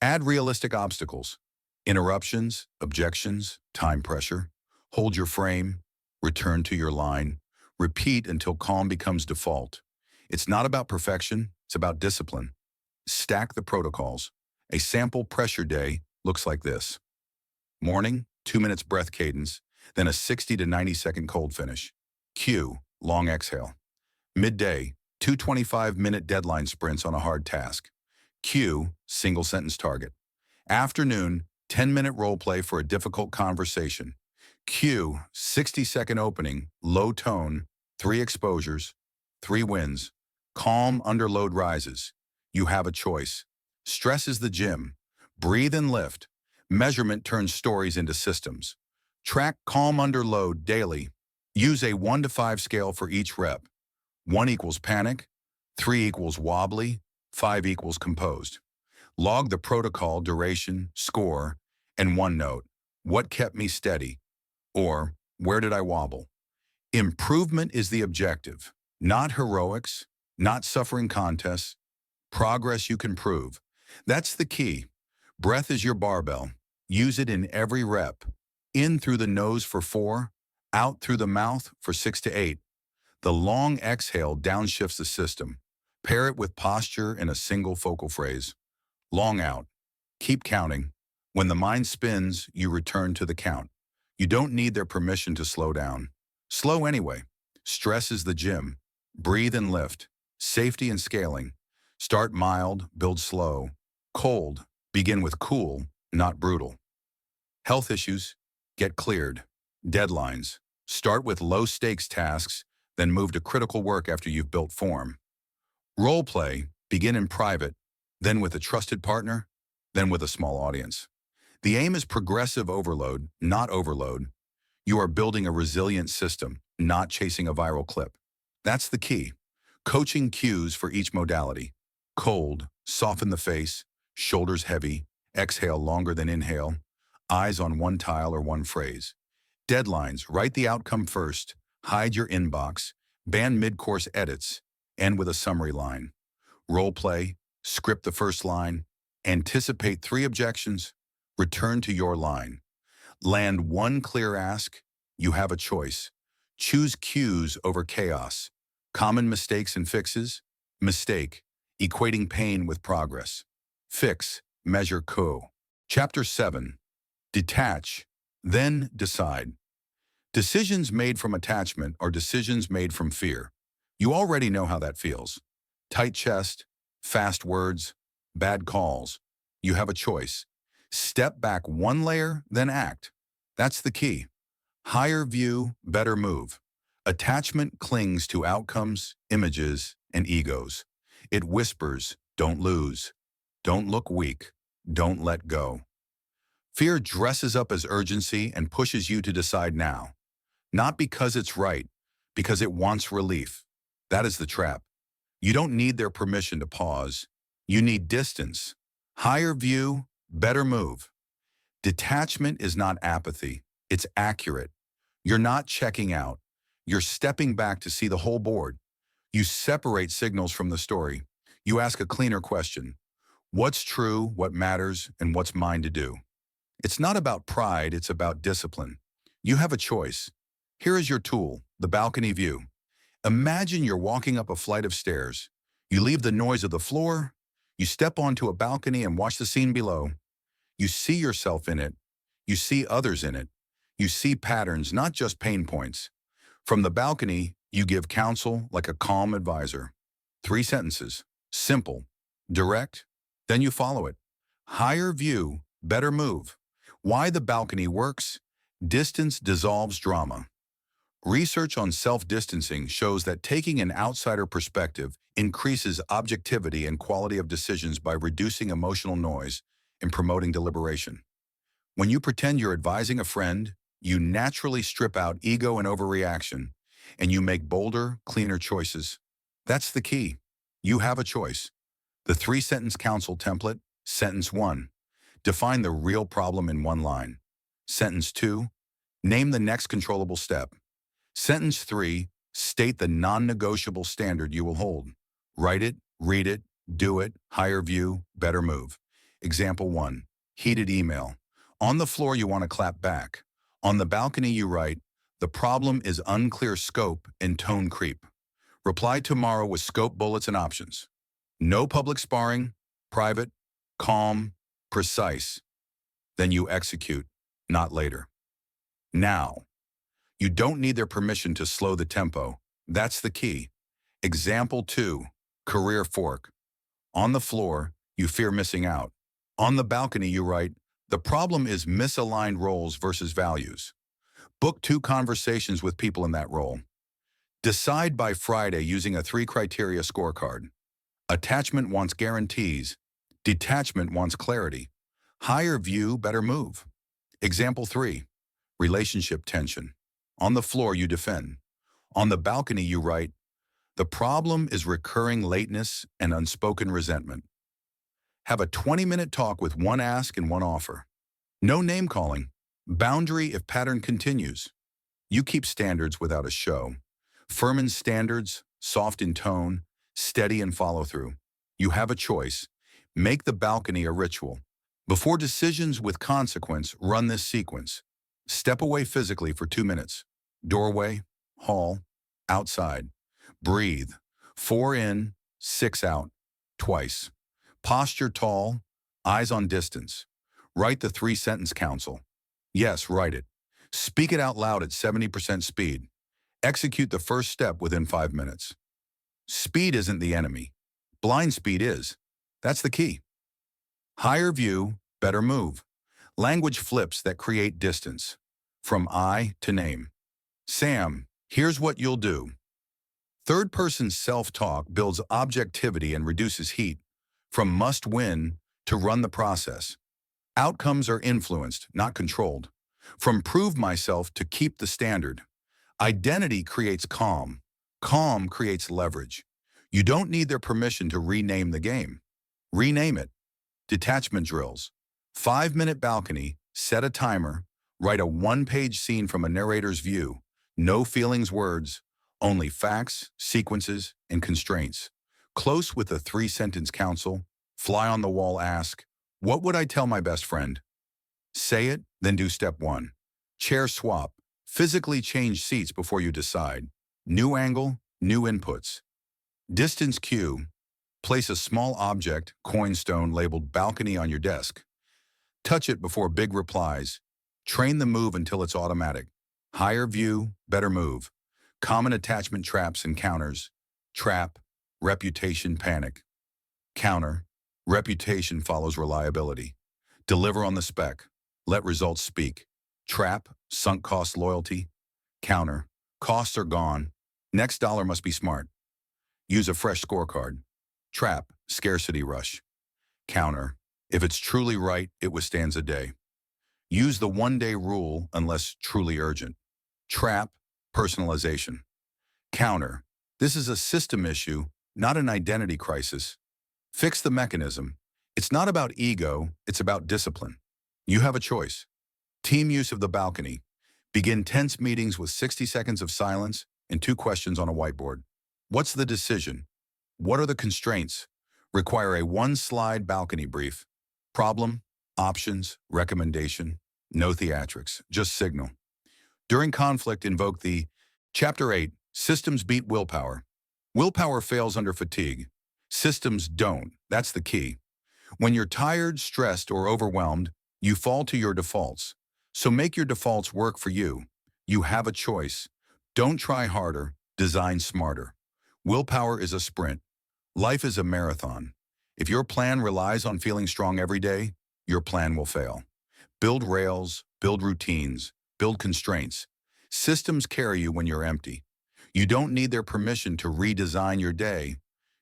Add realistic obstacles. Interruptions, objections, time pressure. Hold your frame. Return to your line. Repeat until calm becomes default. It's not about perfection, it's about discipline. Stack the protocols. A sample pressure day looks like this. Morning, 2 minutes breath cadence, then a 60 to 90-second cold finish. Cue, long exhale. Midday, 2 25-minute deadline sprints on a hard task. Cue, single sentence target. Afternoon, 10-minute role play for a difficult conversation. Cue, 60-second opening, low tone, 3 exposures, 3 wins. Calm under load rises. You have a choice. Stress is the gym. Breathe and lift. Measurement turns stories into systems. Track calm under load daily. Use a 1 to 5 scale for each rep. 1 equals panic, 3 equals wobbly, 5 equals composed. Log the protocol, duration, score, and one note. What kept me steady? Or, where did I wobble? Improvement is the objective, not heroics, not suffering contests, progress you can prove. That's the key. Breath is your barbell. Use it in every rep. In through the nose for 4, out through the mouth for 6 to 8. The long exhale downshifts the system. Pair it with posture in a single focal phrase. Long out. Keep counting. When the mind spins, you return to the count. You don't need their permission to slow down. Slow anyway. Stress is the gym. Breathe and lift. Safety and scaling. Start mild, build slow. Cold, begin with cool, not brutal. Health issues, get cleared. Deadlines, start with low-stakes tasks, then move to critical work after you've built form. Role play, begin in private, then with a trusted partner, then with a small audience. The aim is progressive overload, not overload. You are building a resilient system, not chasing a viral clip. That's the key. Coaching cues for each modality. Cold, soften the face, shoulders heavy, exhale longer than inhale, eyes on one tile or one phrase. Deadlines, write the outcome first, hide your inbox, ban mid-course edits, end with a summary line. Role play, script the first line, anticipate 3 objections, return to your line. Land 1 clear ask, you have a choice. Choose cues over chaos. Common mistakes and fixes. Mistake, equating pain with progress. Fix, measure co. Chapter 7, detach, then decide. Decisions made from attachment are decisions made from fear. You already know how that feels. Tight chest, fast words, bad calls. You have a choice. Step back 1 layer, then act. That's the key. Higher view, better move. Attachment clings to outcomes, images, and egos. It whispers, don't lose. Don't look weak. Don't let go. Fear dresses up as urgency and pushes you to decide now. Not because it's right, because it wants relief. That is the trap. You don't need their permission to pause. You need distance. Higher view, better move. Detachment is not apathy. It's accurate. You're not checking out. You're stepping back to see the whole board. You separate signals from the story. You ask a cleaner question. What's true, what matters, and what's mine to do? It's not about pride, it's about discipline. You have a choice. Here is your tool, the balcony view. Imagine you're walking up a flight of stairs. You leave the noise of the floor. You step onto a balcony and watch the scene below. You see yourself in it. You see others in it. You see patterns, not just pain points. From the balcony, you give counsel like a calm advisor. 3 sentences, simple, direct, then you follow it. Higher view, better move. Why the balcony works? Distance dissolves drama. Research on self-distancing shows that taking an outsider perspective increases objectivity and quality of decisions by reducing emotional noise and promoting deliberation. When you pretend you're advising a friend, you naturally strip out ego and overreaction, and you make bolder, cleaner choices. That's the key. You have a choice. The 3-sentence counsel template. Sentence 1. Define the real problem in 1 line. Sentence 2. Name the next controllable step. Sentence 3. State the non-negotiable standard you will hold. Write it, read it, do it, higher view, better move. Example 1. Heated email. On the floor, you want to clap back. On the balcony, you write, the problem is unclear scope and tone creep. Reply tomorrow with scope bullets and options. No public sparring, private, calm, precise. Then you execute, not later. Now, you don't need their permission to slow the tempo. That's the key. Example 2, career fork. On the floor, you fear missing out. On the balcony, you write, the problem is misaligned roles versus values. Book 2 conversations with people in that role. Decide by Friday using a 3-criteria scorecard. Attachment wants guarantees. Detachment wants clarity. Higher view, better move. Example 3, relationship tension. On the floor, you defend. On the balcony, you write, the problem is recurring lateness and unspoken resentment. Have a 20-minute talk with one ask and one offer. No name calling. Boundary if pattern continues. You keep standards without a show. Firm in standards, soft in tone, steady in follow-through. You have a choice. Make the balcony a ritual. Before decisions with consequence, run this sequence. Step away physically for 2 minutes. Doorway, hall, outside. Breathe. 4 in, 6 out. Twice. Posture tall, eyes on distance. Write the 3-sentence counsel. Yes, write it. Speak it out loud at 70% speed. Execute the first step within 5 minutes. Speed isn't the enemy. Blind speed is. That's the key. Higher view, better move. Language flips that create distance. From I to name. Sam, here's what you'll do. Third-person self-talk builds objectivity and reduces heat. From must win to run the process. Outcomes are influenced, not controlled. From prove myself to keep the standard. Identity creates calm. Calm creates leverage. You don't need their permission to rename the game. Rename it. Detachment drills. 5-minute balcony, set a timer, write a 1-page scene from a narrator's view. No feelings words, only facts, sequences, and constraints. Close with a 3-sentence counsel. Fly on the wall ask, what would I tell my best friend? Say it, then do step 1. Chair swap. Physically change seats before you decide. New angle, new inputs. Distance cue. Place a small object, coin stone labeled balcony on your desk. Touch it before big replies. Train the move until it's automatic. Higher view, better move. Common attachment traps and counters. Trap, reputation, panic. Counter, reputation follows reliability. Deliver on the spec. Let results speak. Trap, sunk cost loyalty. Counter, costs are gone. Next dollar must be smart. Use a fresh scorecard. Trap, scarcity rush. Counter, if it's truly right, it withstands a day. Use the 1-day rule unless truly urgent. Trap, personalization. Counter, this is a system issue, not an identity crisis. Fix the mechanism. It's not about ego, it's about discipline. You have a choice. Team use of the balcony. Begin tense meetings with 60 seconds of silence and 2 questions on a whiteboard. What's the decision? What are the constraints? Require a 1-slide balcony brief. Problem, options, recommendation. No theatrics, just signal. During conflict, invoke the Chapter 8, Systems beat willpower. Willpower fails under fatigue. Systems don't. That's the key. When you're tired, stressed, or overwhelmed, you fall to your defaults. So make your defaults work for you. You have a choice. Don't try harder, design smarter. Willpower is a sprint. Life is a marathon. If your plan relies on feeling strong every day, your plan will fail. Build rails, build routines, build constraints. Systems carry you when you're empty. You don't need their permission to redesign your day.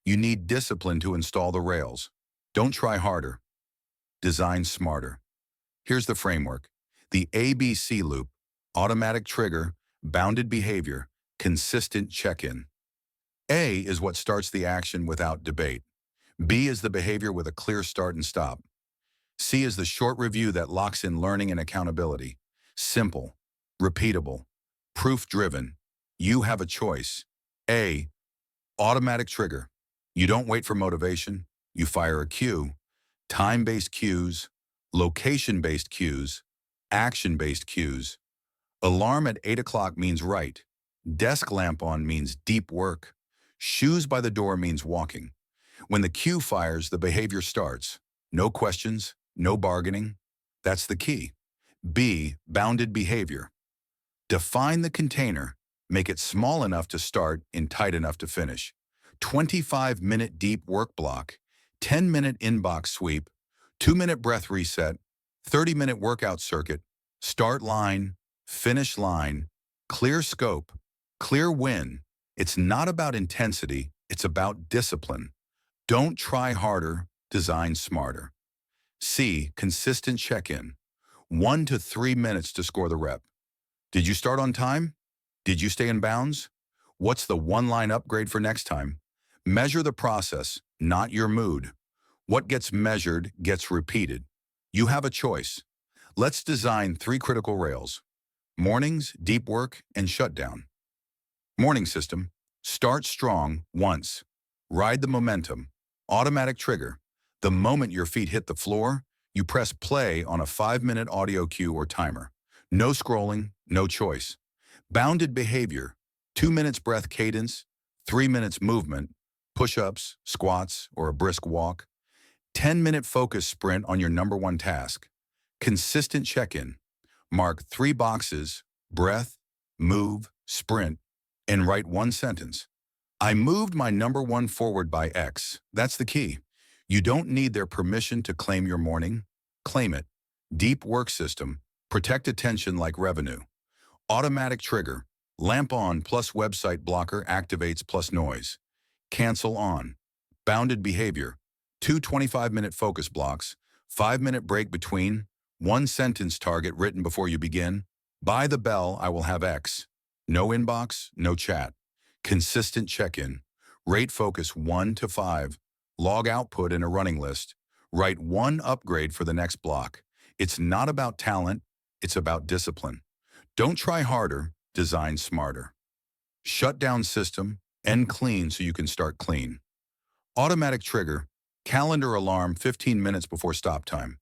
You need discipline to install the rails. Don't try harder. Design smarter. Here's the framework. The ABC loop: automatic trigger, bounded behavior, consistent check-in. A is what starts the action without debate. B is the behavior with a clear start and stop. C is the short review that locks in learning and accountability. Simple, repeatable, proof-driven. You have a choice. A, automatic trigger. You don't wait for motivation. You fire a cue. Time-based cues, location-based cues, action-based cues. Alarm at 8 o'clock means right. Desk lamp on means deep work. Shoes by the door means walking. When the cue fires, the behavior starts. No questions, no bargaining. That's the key. B, bounded behavior. Define the container. Make it small enough to start and tight enough to finish. 25-minute deep work block, 10-minute inbox sweep, 2-minute breath reset, 30-minute workout circuit, start line, finish line, clear scope, clear win. It's not about intensity, it's about discipline. Don't try harder, design smarter. C, consistent check-in. 1 to 3 minutes to score the rep. Did you start on time? Did you stay in bounds? What's the one-line upgrade for next time? Measure the process, not your mood. What gets measured gets repeated. You have a choice. Let's design 3 critical rails: mornings, deep work, and shutdown. Morning system. Start strong once. Ride the momentum. Automatic trigger. The moment your feet hit the floor, you press play on a 5-minute audio cue or timer. No scrolling, no choice. Bounded behavior. 2 minutes breath cadence, 3 minutes movement, push-ups, squats, or a brisk walk. 10-minute focus sprint on your number one task. Consistent check-in. Mark 3 boxes: breath, move, sprint, and write 1 sentence. I moved my number one forward by X. That's the key. You don't need their permission to claim your morning. Claim it. Deep work system. Protect attention like revenue. Automatic trigger. Lamp on plus website blocker activates plus noise. Cancel on. Bounded behavior. 2 25-minute focus blocks. 5-minute break between. 1 sentence target written before you begin. By the bell, I will have X. No inbox, no chat. Consistent check-in. Rate focus 1 to 5. Log output in a running list. Write 1 upgrade for the next block. It's not about talent, it's about discipline. Don't try harder, design smarter. Shutdown system, end clean so you can start clean. Automatic trigger, calendar alarm 15 minutes before stop time.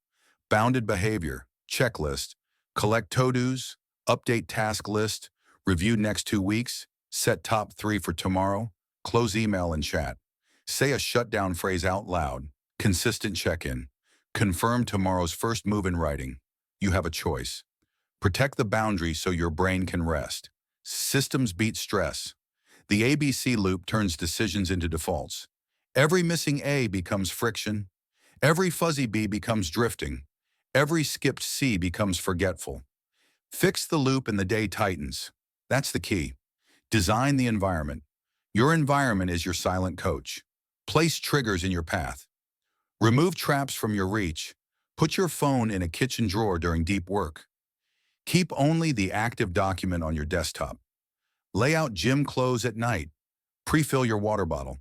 Bounded behavior, checklist, collect to-dos, update task list, review next 2 weeks, set top 3 for tomorrow, close email and chat. Say a shutdown phrase out loud, consistent check-in. Confirm tomorrow's first move in writing. You have a choice. Protect the boundary so your brain can rest. Systems beat stress. The ABC loop turns decisions into defaults. Every missing A becomes friction. Every fuzzy B becomes drifting. Every skipped C becomes forgetful. Fix the loop and the day tightens. That's the key. Design the environment. Your environment is your silent coach. Place triggers in your path. Remove traps from your reach. Put your phone in a kitchen drawer during deep work. Keep only the active document on your desktop. Lay out gym clothes at night. Pre-fill your water bottle.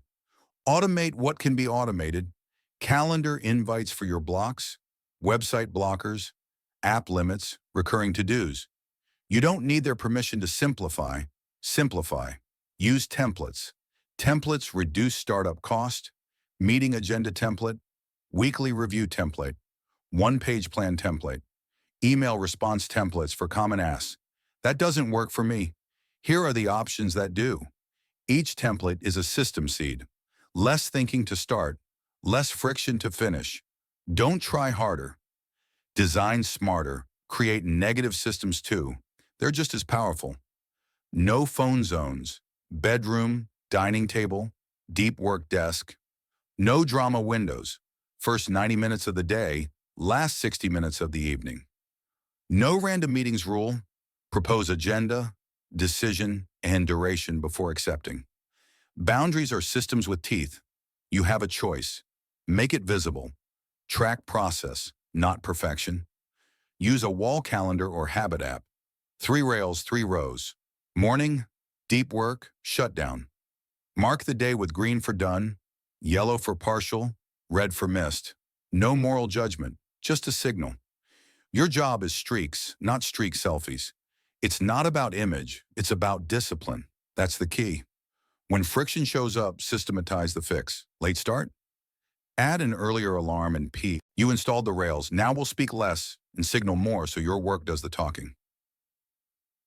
Automate what can be automated. Calendar invites for your blocks, website blockers, app limits, recurring to-dos. You don't need their permission to simplify. Simplify. Use templates. Templates reduce startup cost. Meeting agenda template. Weekly review template. One-page plan template. Email response templates for common asks. That doesn't work for me. Here are the options that do. Each template is a system seed. Less thinking to start, less friction to finish. Don't try harder. Design smarter. Create negative systems too. They're just as powerful. No phone zones. Bedroom, dining table, deep work desk. No drama windows. First 90 minutes of the day, last 60 minutes of the evening. No random meetings rule. Propose agenda, decision, and duration before accepting. Boundaries are systems with teeth. You have a choice. Make it visible. Track process, not perfection. Use a wall calendar or habit app. 3 rails, 3 rows. Morning, deep work, shutdown. Mark the day with green for done, yellow for partial, red for missed. No moral judgment, just a signal. Your job is streaks, not streak selfies. It's not about image, it's about discipline. That's the key. When friction shows up, systematize the fix. Late start? Add an earlier alarm and P. You installed the rails, now we'll speak less and signal more so your work does the talking.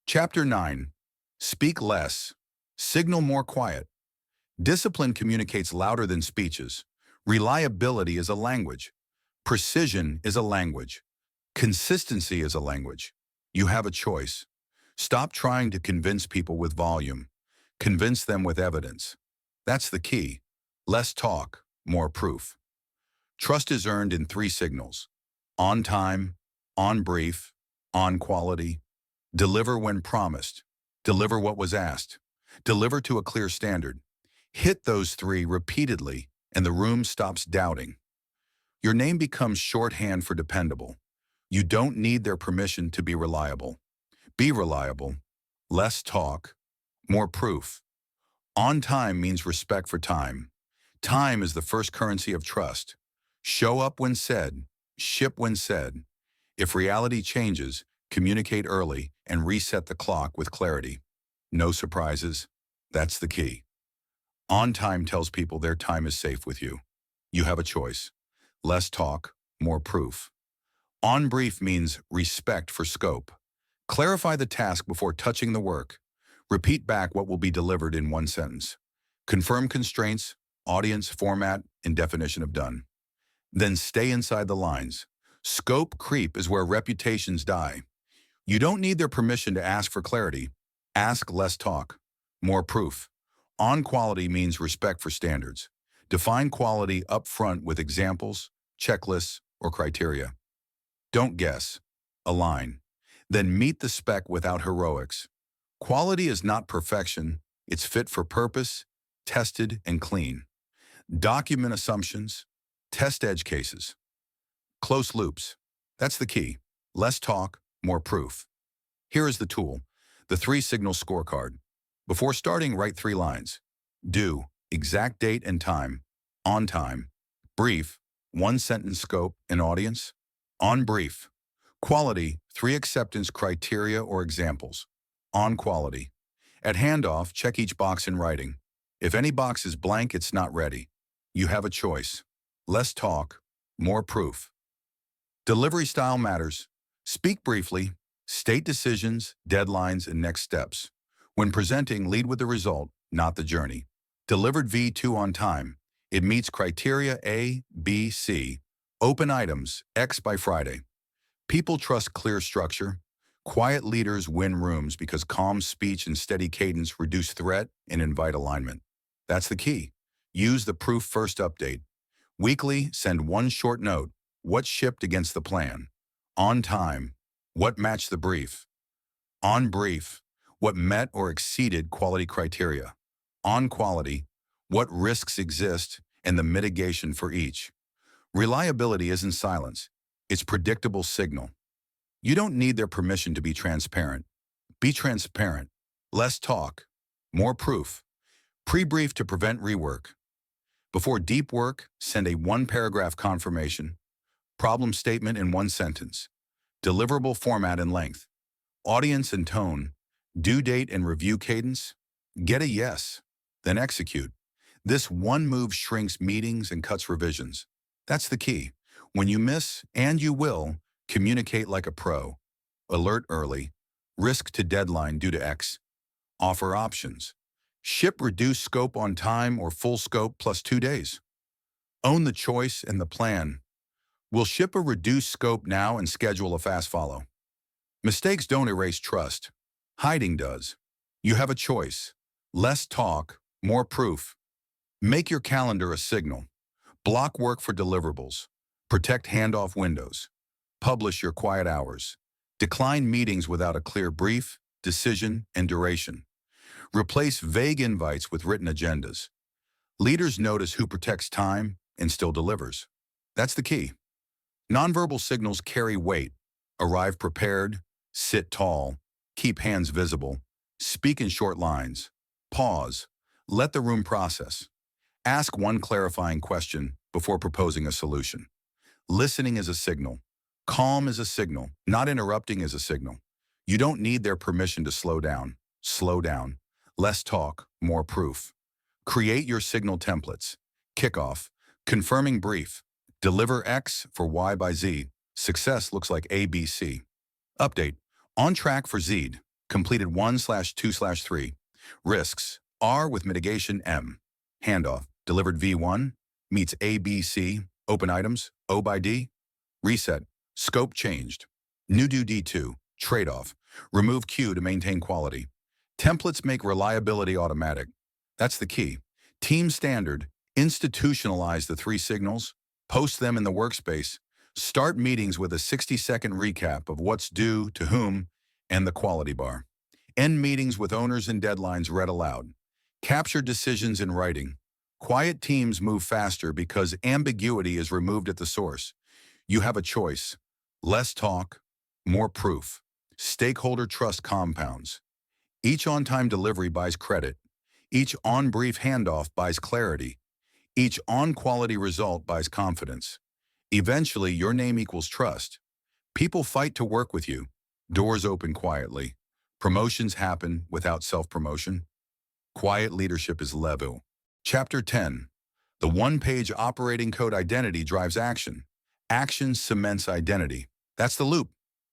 Chapter 9. Speak less. Signal more quiet. Discipline communicates louder than speeches. Reliability is a language. Precision is a language. Consistency is a language. You have a choice. Stop trying to convince people with volume. Convince them with evidence. That's the key. Less talk, more proof. Trust is earned in three signals: on time, on brief, on quality. Deliver when promised. Deliver what was asked. Deliver to a clear standard. Hit those three repeatedly, and the room stops doubting. Your name becomes shorthand for dependable. You don't need their permission to be reliable. Be reliable. Less talk, more proof. On time means respect for time. Time is the first currency of trust. Show up when said, ship when said. If reality changes, communicate early and reset the clock with clarity. No surprises. That's the key. On time tells people their time is safe with you. You have a choice. Less talk, more proof. On brief means respect for scope. Clarify the task before touching the work. Repeat back what will be delivered in one sentence. Confirm constraints, audience, format, and definition of done. Then stay inside the lines. Scope creep is where reputations die. You don't need their permission to ask for clarity. Ask less talk, more proof. On quality means respect for standards. Define quality up front with examples, checklists, or criteria. Don't guess. Align. Then meet the spec without heroics. Quality is not perfection. It's fit for purpose, tested, and clean. Document assumptions. Test edge cases. Close loops. That's the key. Less talk, more proof. Here is the tool, the 3-signal scorecard. Before starting, write 3 lines. Do, exact date and time. On time. Brief, 1-sentence scope and audience. On brief. Quality, 3 acceptance criteria or examples. On quality. At handoff, check each box in writing. If any box is blank, it's not ready. You have a choice. Less talk, more proof. Delivery style matters. Speak briefly, state decisions, deadlines, and next steps. When presenting, lead with the result, not the journey. Delivered V2 on time. It meets criteria A, B, C. Open items, X by Friday. People trust clear structure. Quiet leaders win rooms because calm speech and steady cadence reduce threat and invite alignment. That's the key. Use the proof first update. Weekly, send 1 short note. What shipped against the plan? On time. What matched the brief? On brief. What met or exceeded quality criteria? On quality. What risks exist and the mitigation for each? Reliability isn't silence. It's predictable signal. You don't need their permission to be transparent. Be transparent. Less talk. More proof. Pre-brief to prevent rework. Before deep work, send a 1-paragraph confirmation. Problem statement in 1 sentence. Deliverable format and length. Audience and tone. Due date and review cadence. Get a yes, then execute. This one move shrinks meetings and cuts revisions. That's the key. When you miss, and you will, communicate like a pro. Alert early. Risk to deadline due to X. Offer options. Ship reduced scope on time or full scope plus 2 days. Own the choice and the plan. We'll ship a reduced scope now and schedule a fast follow. Mistakes don't erase trust. Hiding does. You have a choice. Less talk, more proof. Make your calendar a signal. Block work for deliverables. Protect handoff windows. Publish your quiet hours. Decline meetings without a clear brief, decision, and duration. Replace vague invites with written agendas. Leaders notice who protects time and still delivers. That's the key. Nonverbal signals carry weight. Arrive prepared, sit tall, keep hands visible, speak in short lines, pause, let the room process. Ask 1 clarifying question before proposing a solution. Listening is a signal. Calm is a signal. Not interrupting is a signal. You don't need their permission to slow down. Slow down. Less talk, more proof. Create your signal templates. Kickoff. Confirming brief. Deliver X for Y by Z. Success looks like ABC. Update. On track for Z. Completed 1/2/3. Risks. R with mitigation M. Handoff. Delivered V1. Meets ABC. Open items O by D. Reset. Scope changed. New do D2. Trade-off. Remove Q to maintain quality. Templates make reliability automatic. That's the key. Team standard. Institutionalize the three signals. Post them in the workspace. Start meetings with a 60-second recap of what's due to whom and the quality bar. End meetings with owners and deadlines read aloud. Capture decisions in writing. Quiet teams move faster because ambiguity is removed at the source. You have a choice. Less talk, more proof. Stakeholder trust compounds. Each on-time delivery buys credit. Each on-brief handoff buys clarity. Each on-quality result buys confidence. Eventually, your name equals trust. People fight to work with you. Doors open quietly. Promotions happen without self-promotion. Quiet leadership is level. Chapter 10. The one-page operating code identity drives action. Action cements identity. That's the loop.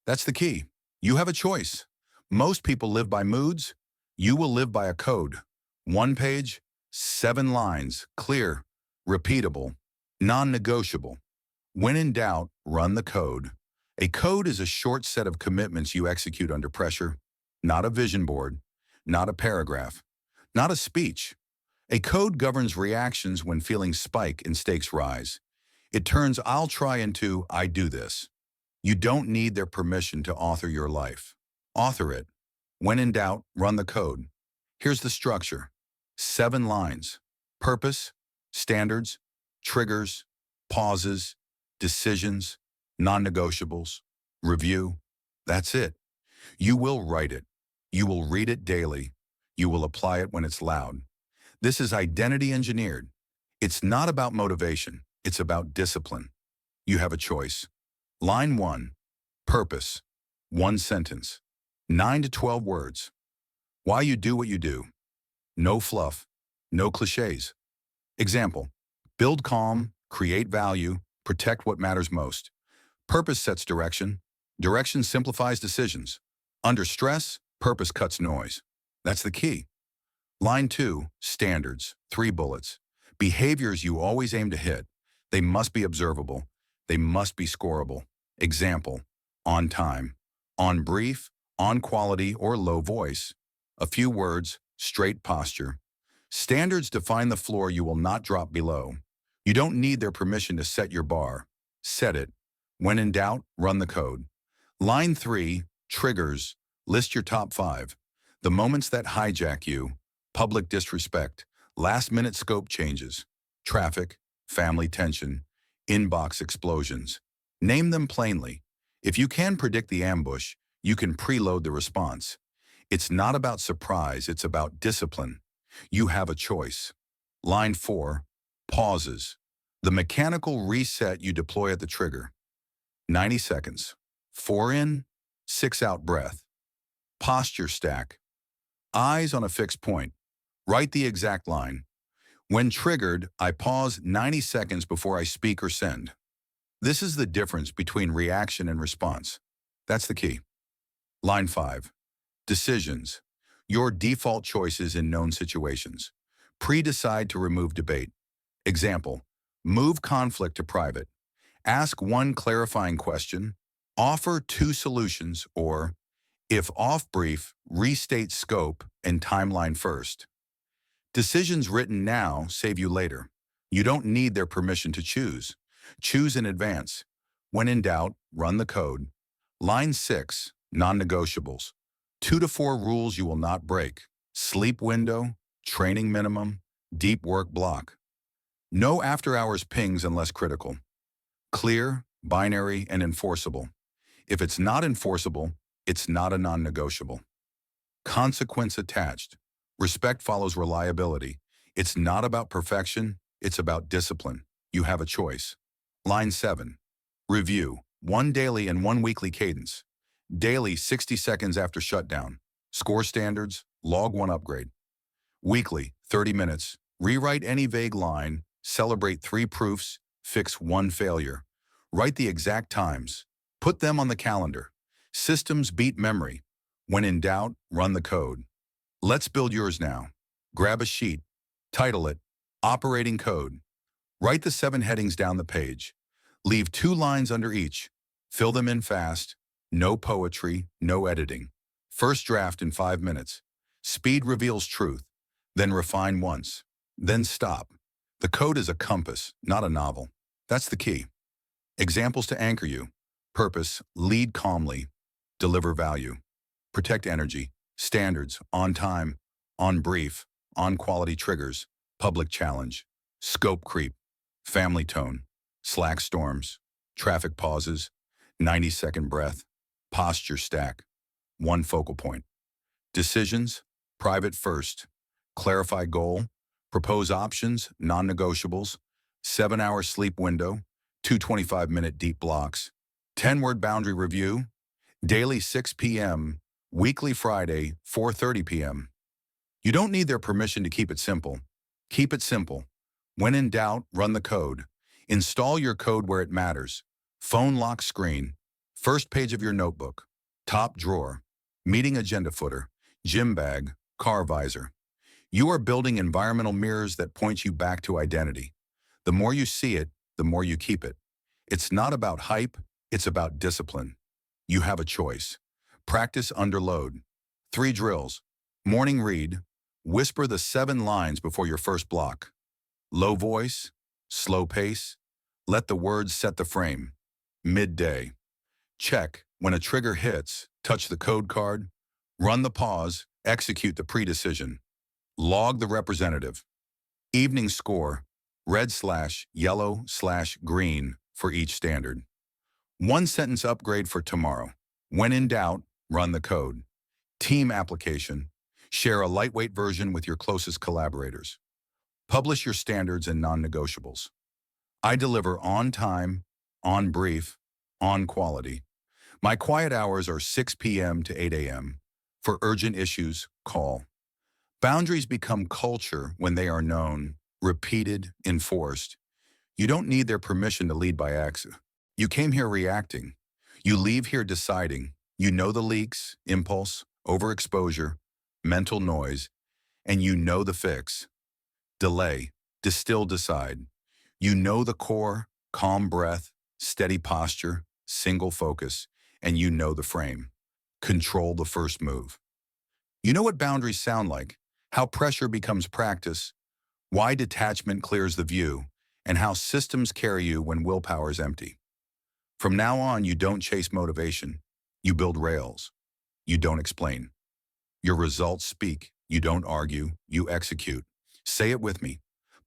That's the key. You have a choice. Most people live by moods. You will live by a code. One page, 7 lines, clear, repeatable, non-negotiable. When in doubt, run the code. A code is a short set of commitments you execute under pressure, not a vision board, not a paragraph, not a speech. A code governs reactions when feelings spike and stakes rise. It turns "I'll try" into "I do this." You don't need their permission to author your life. Author it. When in doubt, run the code. Here's the structure. 7 lines. Purpose, standards, triggers, pauses, decisions, non-negotiables, review. That's it. You will write it. You will read it daily. You will apply it when it's loud. This is identity engineered. It's not about motivation. It's about discipline. You have a choice. Line 1. Purpose. 1 sentence. 9 to 12 words. Why you do what you do. No fluff. No cliches. Example. Build calm, create value, protect what matters most. Purpose sets direction. Direction simplifies decisions. Under stress, purpose cuts noise. That's the key. Line 2. Standards. 3 bullets. Behaviors you always aim to hit. They must be observable. They must be scorable. Example. On time. On brief. On quality or low voice. A few words. Straight posture. Standards define the floor you will not drop below. You don't need their permission to set your bar. Set it. When in doubt, run the code. Line 3. Triggers. List your top 5. The moments that hijack you. Public disrespect. Last-minute scope changes. Traffic. Family tension. Inbox explosions. Name them plainly. If you can predict the ambush, you can preload the response. It's not about surprise, it's about discipline. You have a choice. Line 4. Pauses. The mechanical reset you deploy at the trigger. 90 seconds. 4 in, 6 out breath. Posture stack. Eyes on a fixed point. Write the exact line. When triggered, I pause 90 seconds before I speak or send. This is the difference between reaction and response. That's the key. Line 5. Decisions. Your default choices in known situations. Pre-decide to remove debate. Example. Move conflict to private. Ask 1 clarifying question. Offer 2 solutions, or, if off-brief, restate scope and timeline first. Decisions written now save you later. You don't need their permission to choose. Choose in advance. When in doubt, run the code. Line 6. Non-negotiables. 2 to 4 rules you will not break. Sleep window, training minimum, deep work block. No after-hours pings unless critical. Clear, binary, and enforceable. If it's not enforceable, it's not a non-negotiable. Consequence attached. Respect follows reliability. It's not about perfection, it's about discipline. You have a choice. Line 7. Review. 1 daily and 1 weekly cadence. Daily, 60 seconds after shutdown. Score standards, log 1 upgrade. Weekly, 30 minutes. Rewrite any vague line, celebrate 3 proofs, fix 1 failure. Write the exact times. Put them on the calendar. Systems beat memory. When in doubt, run the code. Let's build yours now. Grab a sheet. Title it Operating Code. Write the 7 headings down the page. Leave 2 lines under each. Fill them in fast. No poetry, no editing. First draft in 5 minutes. Speed reveals truth. Then refine once. Then stop. The code is a compass, not a novel. That's the key. Examples to anchor you. Purpose, lead calmly, deliver value. Protect energy, standards, on time, on brief, on quality triggers, public challenge, scope creep, family tone, slack storms, traffic pauses, 90-second breath, posture stack, one focal point. Decisions, private first, clarify goal, propose options, non-negotiables, 7-hour sleep window, 2 25-minute deep blocks, 10-word boundary review, daily 6 p.m., weekly Friday, 4:30 p.m. You don't need their permission to keep it simple. Keep it simple. When in doubt, run the code. Install your code where it matters. Phone lock screen, first page of your notebook, top drawer, meeting agenda footer, gym bag, car visor. You are building environmental mirrors that point you back to identity. The more you see it, the more you keep it. It's not about hype, it's about discipline. You have a choice. Practice under load. 3 drills. Morning read. Whisper the 7 lines before your first block. Low voice, slow pace. Let the words set the frame. Midday. Check. When a trigger hits, touch the code card. Run the pause, execute the pre-decision. Log the representative. Evening score. Red/yellow/green for each standard. 1 sentence upgrade for tomorrow. When in doubt, run the code. Team application. Share a lightweight version with your closest collaborators. Publish your standards and non-negotiables. I deliver on time, on brief, on quality. My quiet hours are 6 p.m. to 8 a.m. For urgent issues, call. Boundaries become culture when they are known, repeated, enforced. You don't need their permission to lead by accident. You came here reacting. You leave here deciding. You know the leaks, impulse, overexposure, mental noise, and you know the fix. Delay, distill, decide. You know the core, calm breath, steady posture, single focus, and you know the frame. Control the first move. You know what boundaries sound like, how pressure becomes practice, why detachment clears the view, and how systems carry you when willpower is empty. From now on, you don't chase motivation. You build rails. You don't explain. Your results speak. You don't argue. You execute. Say it with me.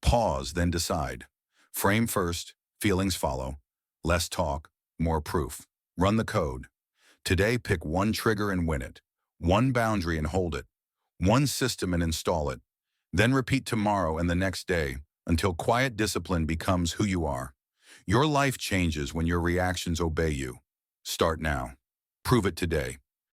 Pause, then decide. Frame first, feelings follow. Less talk, more proof. Run the code. Today, pick one trigger and win it. One boundary and hold it. One system and install it. Then repeat tomorrow and the next day until quiet discipline becomes who you are. Your life changes when your reactions obey you. Start now. Prove it today.